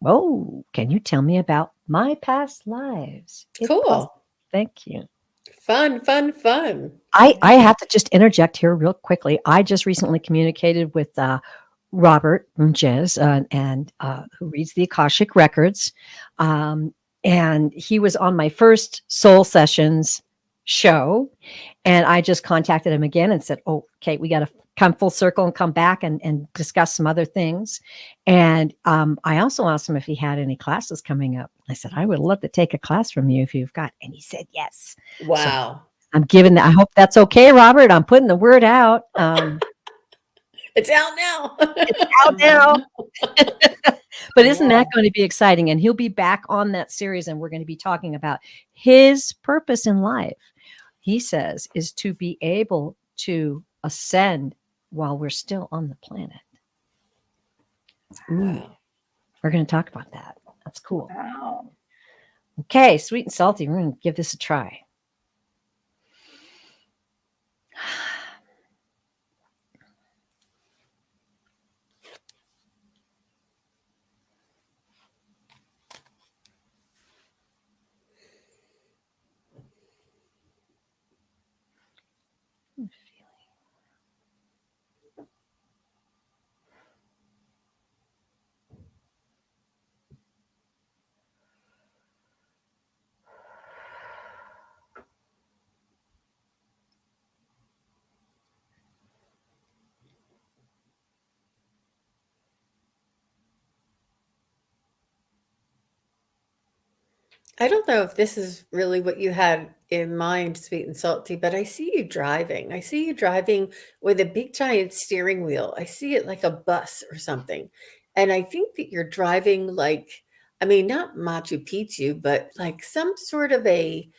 Oh, can you tell me about my past lives? If Cool. possible? Thank you. Fun, fun, fun. I have to just interject here real quickly. I just recently communicated with Robert Munjez, and who reads the Akashic Records. And he was on my first Soul Sessions show. And I just contacted him again and said, oh, okay, we got to come full circle and come back and discuss some other things. And I also asked him if he had any classes coming up. I said, I would love to take a class from you if you've got. And he said, yes. Wow. So I'm giving that. I hope that's okay, Robert. I'm putting the word out. It's out now. It's out now. But isn't that going to be exciting? And he'll be back on that series, and we're going to be talking about his purpose in life. He says is to be able to ascend while we're still on the planet. Wow. We're going to talk about that. That's cool. Wow. Okay, sweet and salty. We're going to give this a try. I don't know if this is really what you had in mind, sweet and salty, but I see you driving. I see you driving with a big giant steering wheel. I see it like a bus or something. And I think that you're driving like, I mean, not Machu Picchu, but like some sort of a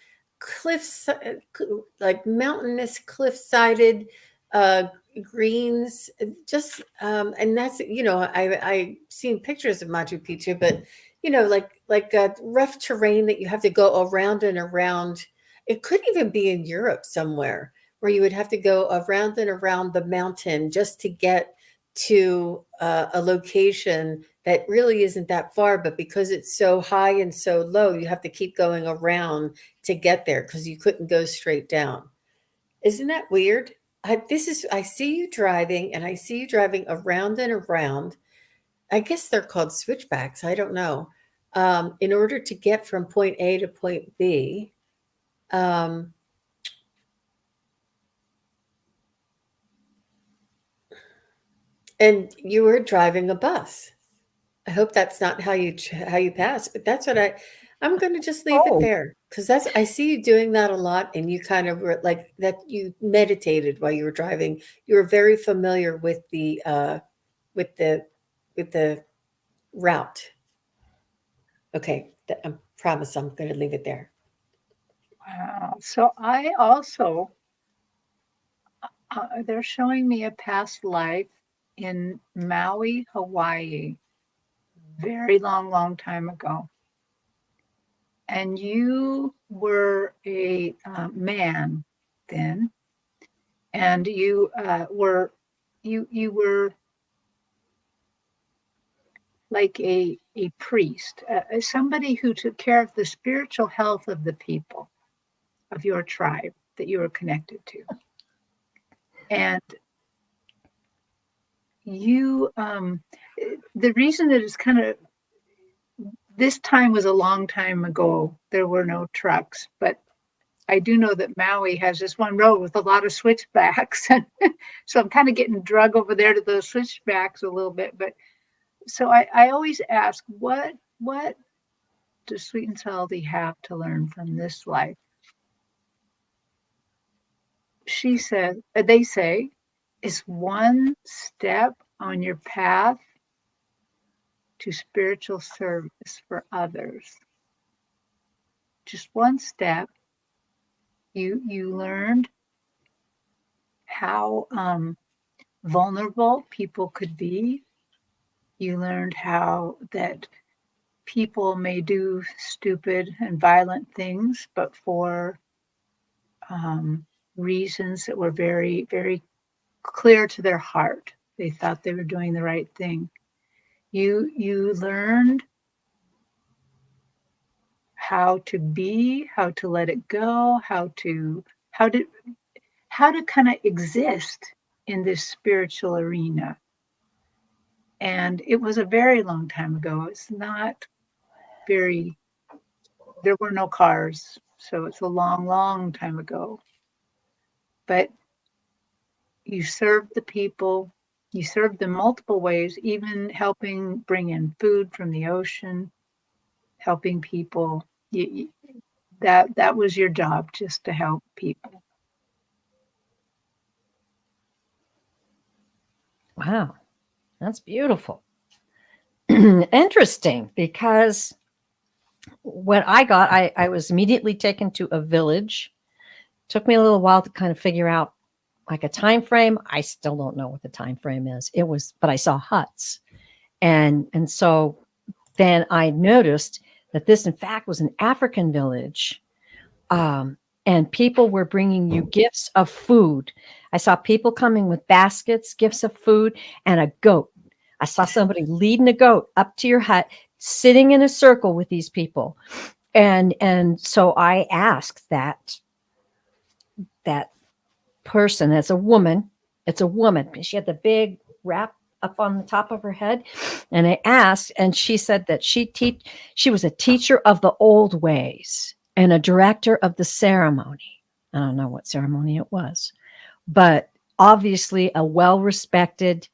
like mountainous cliff-sided uh greens, just and that's, I seen pictures of Machu Picchu, but like a rough terrain that you have to go around and around. It could even be in Europe somewhere where you would have to go around and around the mountain just to get to a location that really isn't that far, but because it's so high and so low, you have to keep going around to get there because you couldn't go straight down. Isn't that weird? I see you driving, and I see you driving around and around. I guess they're called switchbacks. I don't know. In order to get from point A to point B. Um, and you were driving a bus. I hope that's not how you pass, but that's what I'm going to just leave it there, because I see you doing that a lot, and you kind of were like that. You meditated while you were driving. You were very familiar with the with the with the route. Okay, I promise I'm going to leave it there. Wow. So I also, they're showing me a past life in Maui, Hawaii, very long, long time ago. And you were a man then, and you were like a priest, somebody who took care of the spiritual health of the people of your tribe that you were connected to. And you, the reason that it's kind of, this time was a long time ago. There were no trucks, but I do know that Maui has this one road with a lot of switchbacks. So I'm kind of getting drug over there to those switchbacks a little bit. But so I always ask, what does Sweet and Salty have to learn from this life? She said, they say, is one step on your path to spiritual service for others. Just one step. You learned how vulnerable people could be. You learned how that people may do stupid and violent things, but for reasons that were very, very clear to their heart. They thought they were doing the right thing. You learned how to be, how to let it go, how to kind of exist in this spiritual arena. And it was a very long time ago. It's not very, there were no cars. So it's a long, long time ago. But you served the people, you served them multiple ways, even helping bring in food from the ocean, helping people. That was your job, just to help people. Wow, that's beautiful. Interesting, because when I got, I was immediately taken to a village. Took me a little while to kind of figure out like a time frame. I still don't know what the time frame is. It was, but I saw huts, and so then I noticed that this, in fact, was an African village. And people were bringing you gifts of food. I saw people coming with baskets, gifts of food, and a goat. I saw somebody leading a goat up to your hut, sitting in a circle with these people. And so I asked that person, it's a woman. She had the big wrap up on the top of her head. And I asked, and she said that she was a teacher of the old ways and a director of the ceremony. I don't know what ceremony it was, but obviously a well-respected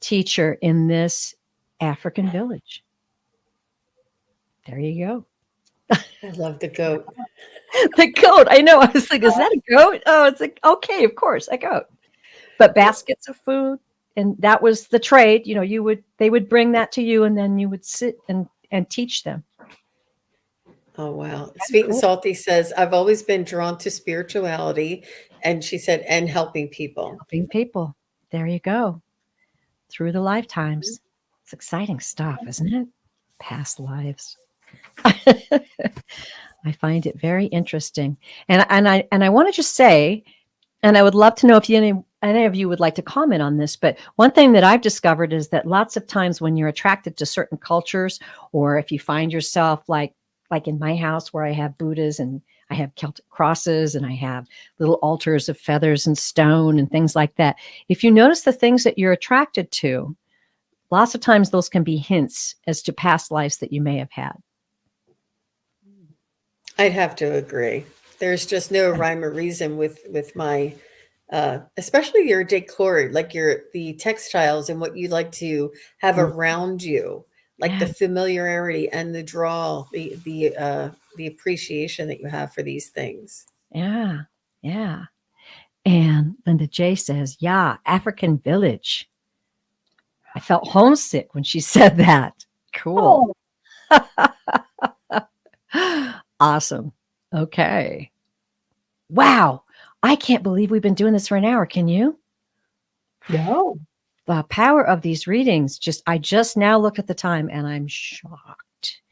teacher in this African village. There you go. I love the goat. The goat. I know. I was like, is that a goat? Oh, it's like, okay, of course, a goat. But baskets of food, and that was the trade. You know, they would bring that to you, and then you would sit and teach them. Oh, wow. Sweet and Salty says, I've always been drawn to spirituality. And she said, and helping people. Helping people. There you go. Through the lifetimes. It's exciting stuff, isn't it? Past lives. I find it very interesting. And I want to just say, and I would love to know if any of you would like to comment on this, but one thing that I've discovered is that lots of times when you're attracted to certain cultures, or if you find yourself like in my house where I have Buddhas and I have Celtic crosses and I have little altars of feathers and stone and things like that. If you notice the things that you're attracted to, lots of times those can be hints as to past lives that you may have had. I'd have to agree. There's just no rhyme or reason with my, especially your decor, like the textiles and what you like to have around you, like the familiarity and the draw, the appreciation that you have for these things. Yeah, yeah. And Linda J says, yeah, African village. I felt homesick when she said that. Cool. Oh. Awesome. Okay. Wow. I can't believe we've been doing this for an hour. Can you? No. The power of these readings. I just now looked at the time and I'm shocked.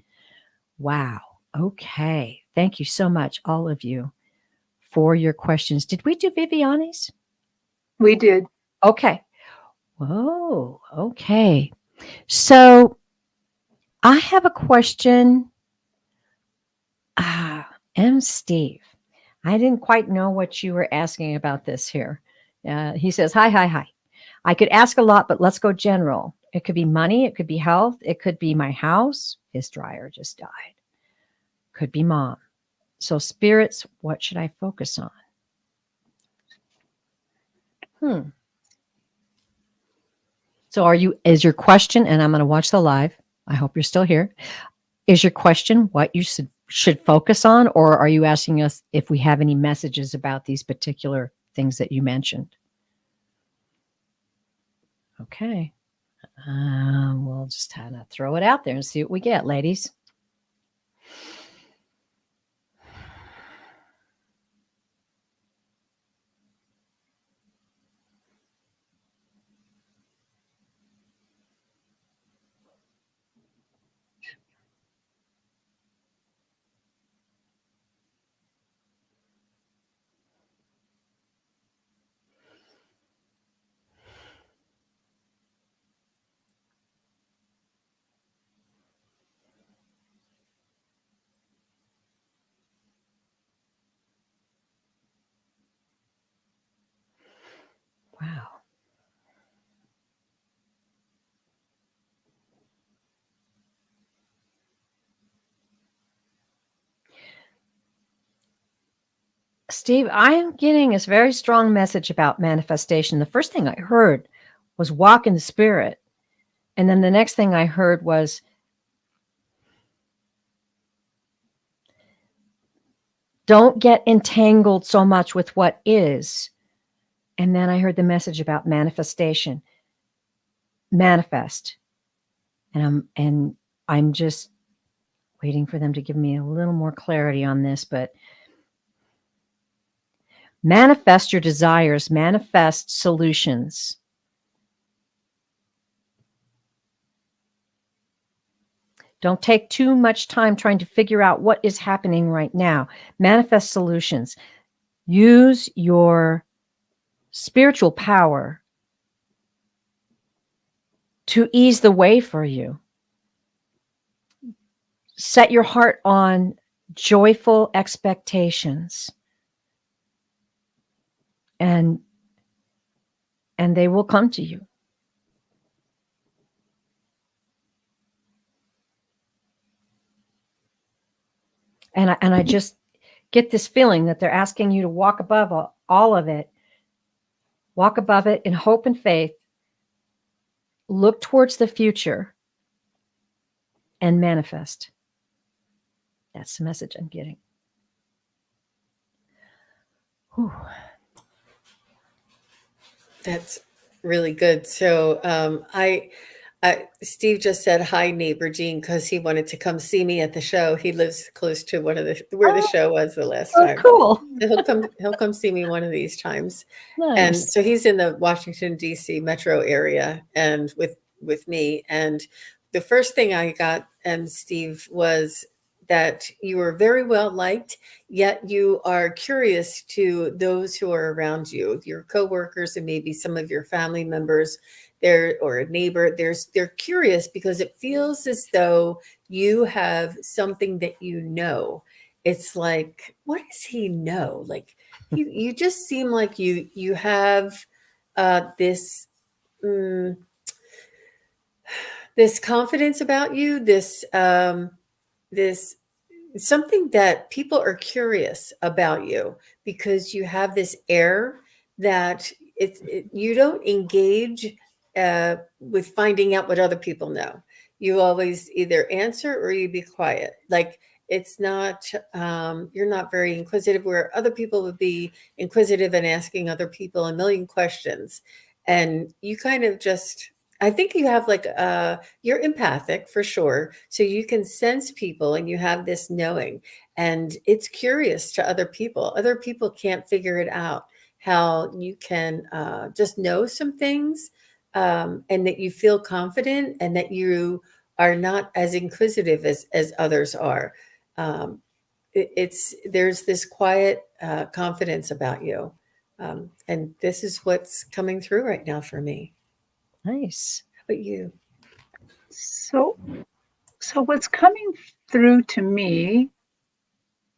Wow. Okay. Thank you so much, all of you, for your questions. Did we do Viviani's? We did. Okay. Whoa. Okay. So I have a question. M. Steve, I didn't quite know what you were asking about this here. He says, hi. I could ask a lot, but let's go general. It could be money. It could be health. It could be my house. His dryer just died. Could be mom. So spirits, what should I focus on? So is your question, and I'm going to watch the live. I hope you're still here. Is your question what you should focus on, or are you asking us if we have any messages about these particular things that you mentioned? Okay. We'll just kind of throw it out there and see what we get, ladies. Wow. Steve, I'm getting this very strong message about manifestation. The first thing I heard was walk in the spirit. And then the next thing I heard was don't get entangled so much with what is. And then I heard the message about manifestation. Manifest. And I'm just waiting for them to give me a little more clarity on this, but manifest your desires, manifest solutions. Don't take too much time trying to figure out what is happening right now. Manifest solutions. Use your spiritual power to ease the way for you. Set your heart on joyful expectations. And they will come to you. And I just get this feeling that they're asking you to walk above all of it. Walk above it in hope and faith. Look towards the future and manifest. That's the message I'm getting. Whew. That's really good. So Steve just said hi, neighbor Gene, because he wanted to come see me at the show. He lives close to where the show was the last time. Cool. So he'll come see me one of these times. Nice. And so he's in the Washington D.C. metro area, and with me. And the first thing I got, Steve, was that you are very well liked, yet you are curious to those who are around you, your coworkers, and maybe some of your family members there, or a neighbor. They're curious because it feels as though you have something that you know. It's like, what does he know? Like you just seem like you have this this confidence about you, this something that people are curious about you, because you have this air that you don't engage with finding out what other people know. You always either answer or you be quiet. Like it's not, you're not very inquisitive, where other people would be inquisitive and asking other people a million questions. And you kind of just I think you have like you're empathic for sure. So you can sense people and you have this knowing, and it's curious to other people. Other people can't figure it out how you can just know some things, and that you feel confident and that you are not as inquisitive as others are. Um, it's there's this quiet confidence about you. And this is what's coming through right now for me. Nice. How about you? So, so what's coming through to me,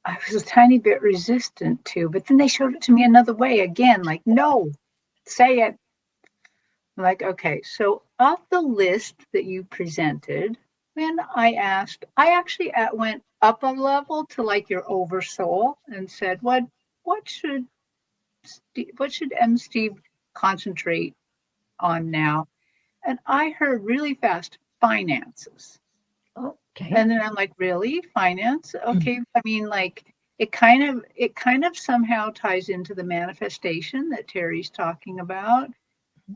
I was a tiny bit resistant to, but then they showed it to me another way again, like, no, say it. I'm like, okay, so of the list that you presented, when I asked, I actually went up a level to like your oversoul and said, what should what should Steve concentrate on now? And I heard really fast finances. Okay. And then I'm like, really? Finance? Okay. I mean, like it kind of somehow ties into the manifestation that Terry's talking about.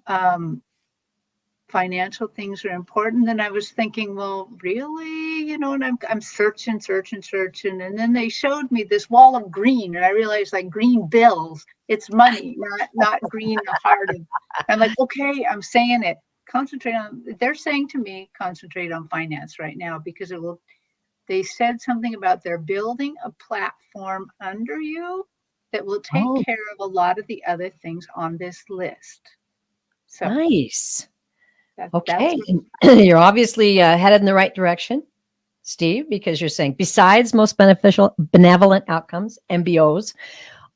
Um, Financial things are important. Then I was thinking, well, really, and I'm searching, and then they showed me this wall of green, and I realized like green bills, it's money, not green hearted. I'm like, okay, I'm saying it. Concentrate on. They're saying to me, concentrate on finance right now because it will. They said something about they're building a platform under you that will take Oh, care of a lot of the other things on this list. So nice. that's Okay. what. You're obviously headed in the right direction, Steve, because you're saying besides most beneficial, benevolent outcomes, MBOs,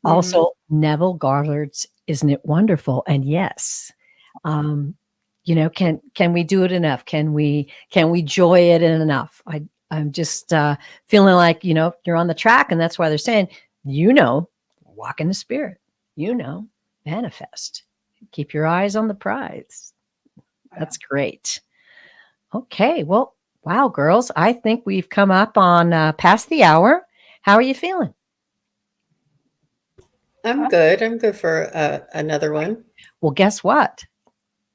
Mhm. also Neville Goddard's Isn't It Wonderful? And yes, um, can we do it enough? Can we joy it enough? I'm just feeling like you're on the track, and that's why they're saying walk in the spirit, manifest, keep your eyes on the prize. That's great. Okay, well, wow, girls, I think we've come up on past the hour. How are you feeling? I'm good. I'm good for another one. Well, guess what?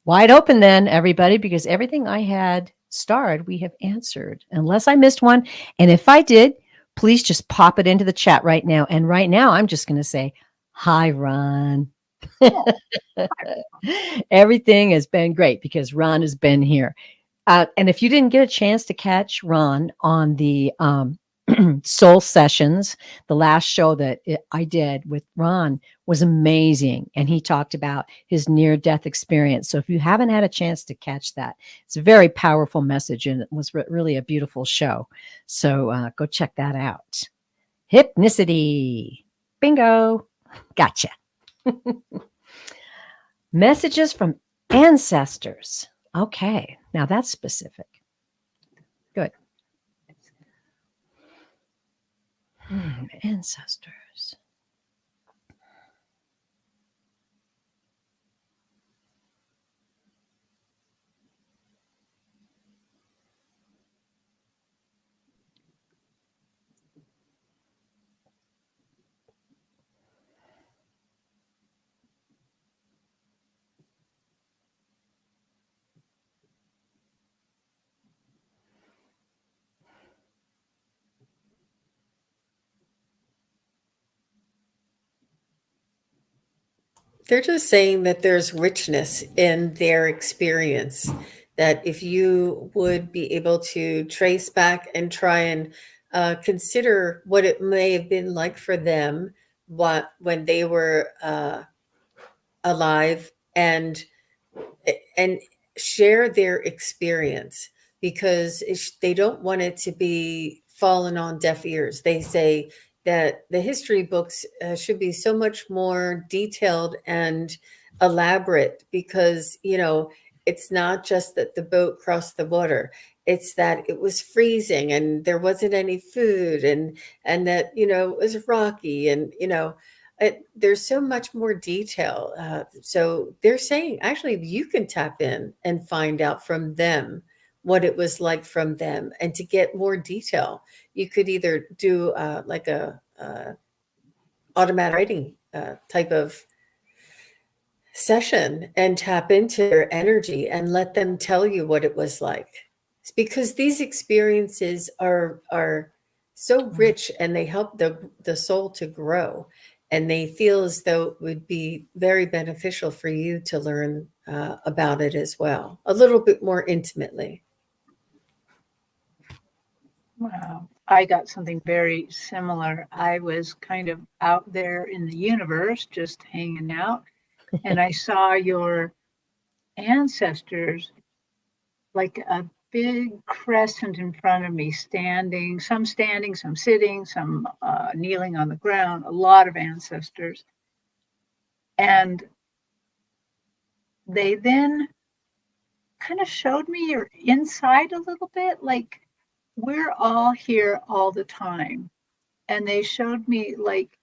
Wide open then, everybody, because everything I had starred, we have answered, unless I missed one. And if I did, please just pop it into the chat right now. And right now, I'm just going to say, hi, Ron. Oh, Everything has been great because Ron has been here. And if you didn't get a chance to catch Ron on the Soul Sessions, the last show that I did with Ron was amazing. And he talked about his near death experience. So if you haven't had a chance to catch that, it's a very powerful message and it was really a beautiful show. So go check that out. Hypnicity. Bingo. Gotcha. Messages from ancestors. Okay. Now that's specific. Good. Ancestors. They're just saying that there's richness in their experience, that if you would be able to trace back and try and consider what it may have been like for them when they were alive, and share their experience, because they don't want it to be fallen on deaf ears. They say that the history books should be so much more detailed and elaborate, because it's not just that the boat crossed the water, it's that it was freezing and there wasn't any food, and that it was rocky, and there's so much more detail. So they're saying actually you can tap in and find out from them what it was like from them, and to get more detail, you could either do like a automatic writing type of session and tap into their energy and let them tell you what it was like. It's because these experiences are so rich and they help the soul to grow. And they feel as though it would be very beneficial for you to learn about it as well, a little bit more intimately. Wow. I got something very similar. I was kind of out there in the universe, just hanging out, and I saw your ancestors like a big crescent in front of me, standing, some sitting, some kneeling on the ground, a lot of ancestors. And they then kind of showed me your inside a little bit, like we're all here all the time. And they showed me like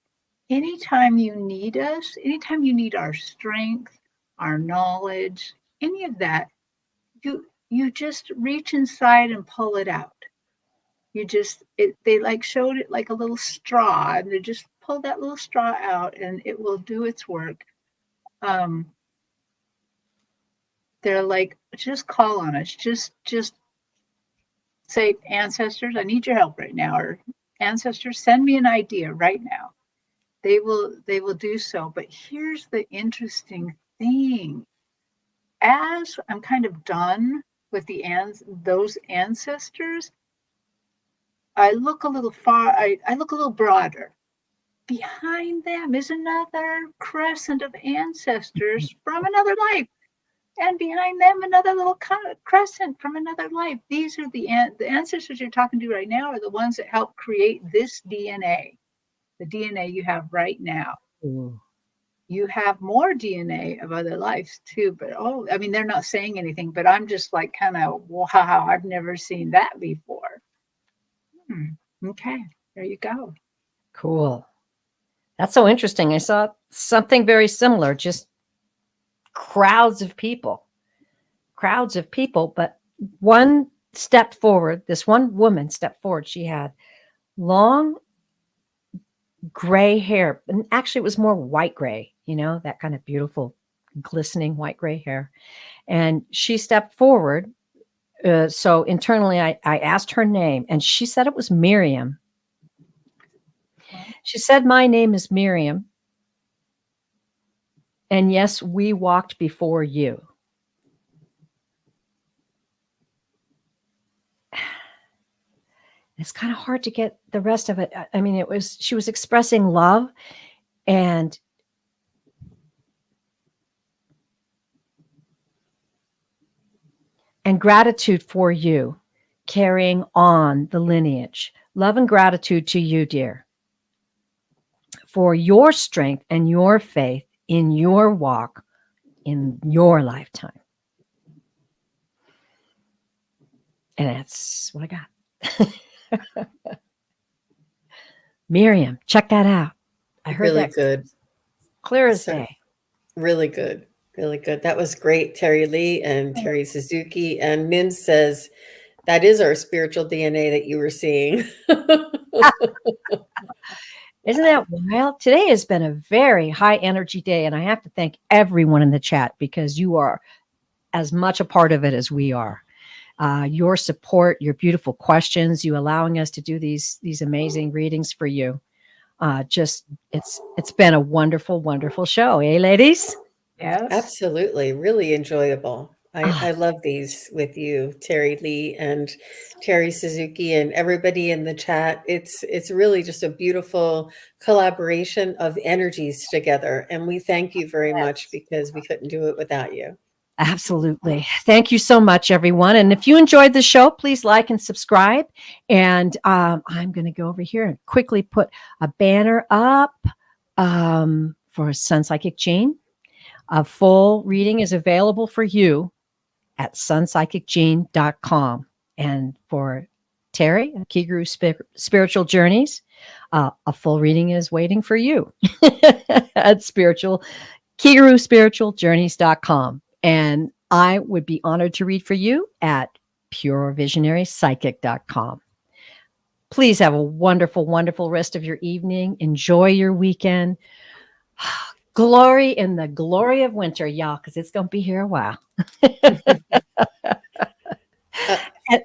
anytime you need us, anytime you need our strength, our knowledge, any of that, you just reach inside and pull it out. They like showed it like a little straw, and they just pull that little straw out and it will do its work. They're like, just call on us, just say, ancestors, I need your help right now, or ancestors, send me an idea right now. They will do so. But here's the interesting thing. As I'm kind of done with those ancestors, I look a little I look a little broader. Behind them is another crescent of ancestors from another life. And behind them, another little crescent from another life. These are the ancestors you're talking to right now are the ones that help create this DNA, the DNA you have right now. Ooh. You have more DNA of other lives too, but I mean, they're not saying anything, but I'm just like kind of, wow, I've never seen that before. Okay, there you go. Cool. That's so interesting. I saw something very similar, just crowds of people, but one stepped forward. This one woman stepped forward. She had long gray hair, and actually it was more white gray, that kind of beautiful, glistening white gray hair. And she stepped forward. So internally, I asked her name, and she said it was Miriam. She said, my name is Miriam. And yes, we walked before you. It's kind of hard to get the rest of it. I mean, she was expressing love and gratitude for you, carrying on the lineage. Love and gratitude to you, dear, for your strength and your faith in your walk in your lifetime. And that's what I got. Miriam, check that out. I heard Really that good. clear as day. Really good. Really good. That was great, Terri Lee and Terri Suzuki. And Min says, that is our spiritual DNA that you were seeing. Isn't that wild? Today has been a very high energy day, and I have to thank everyone in the chat because you are as much a part of it as we are. Your support, your beautiful questions, you allowing us to do these amazing readings for you. It's been a wonderful, wonderful show, eh, ladies? Yes, Absolutely. Really enjoyable. I love these with you, Terri Lee and Terri Suzuki and everybody in the chat. It's really just a beautiful collaboration of energies together. And we thank you very much because we couldn't do it without you. Absolutely. Thank you so much, everyone. And if you enjoyed the show, please like and subscribe. And I'm going to go over here and quickly put a banner up for Sun Psychic Jean. A full reading is available for you at sunpsychicjean.com. And for Teri, Kigaru Spiritual Journeys, a full reading is waiting for you at KigaruSpiritualJourneys.com. And I would be honored to read for you at purevisionarypsychic.com. Please have a wonderful, wonderful rest of your evening. Enjoy your weekend. Glory in the glory of winter, y'all, because it's going to be here a while. Uh, And-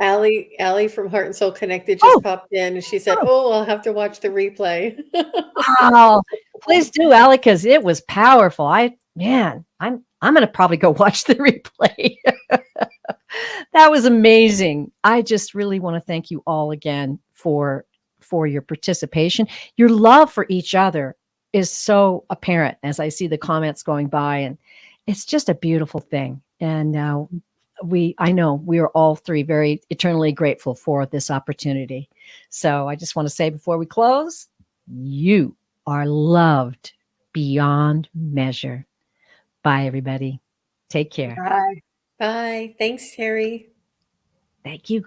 Allie from Heart and Soul Connected oh, just popped in and she said, oh, "Oh, I'll have to watch the replay." wow. Please do, Allie, because it was powerful. I'm going to probably go watch the replay. That was amazing. I just really want to thank you all again for your participation. Your love for each other is so apparent as I see the comments going by, and it's just a beautiful thing. And I know we are all three very eternally grateful for this opportunity. So I just want to say before we close, you are loved beyond measure. Bye, everybody. Take care. Bye. Bye. Thanks, Terry. Thank you.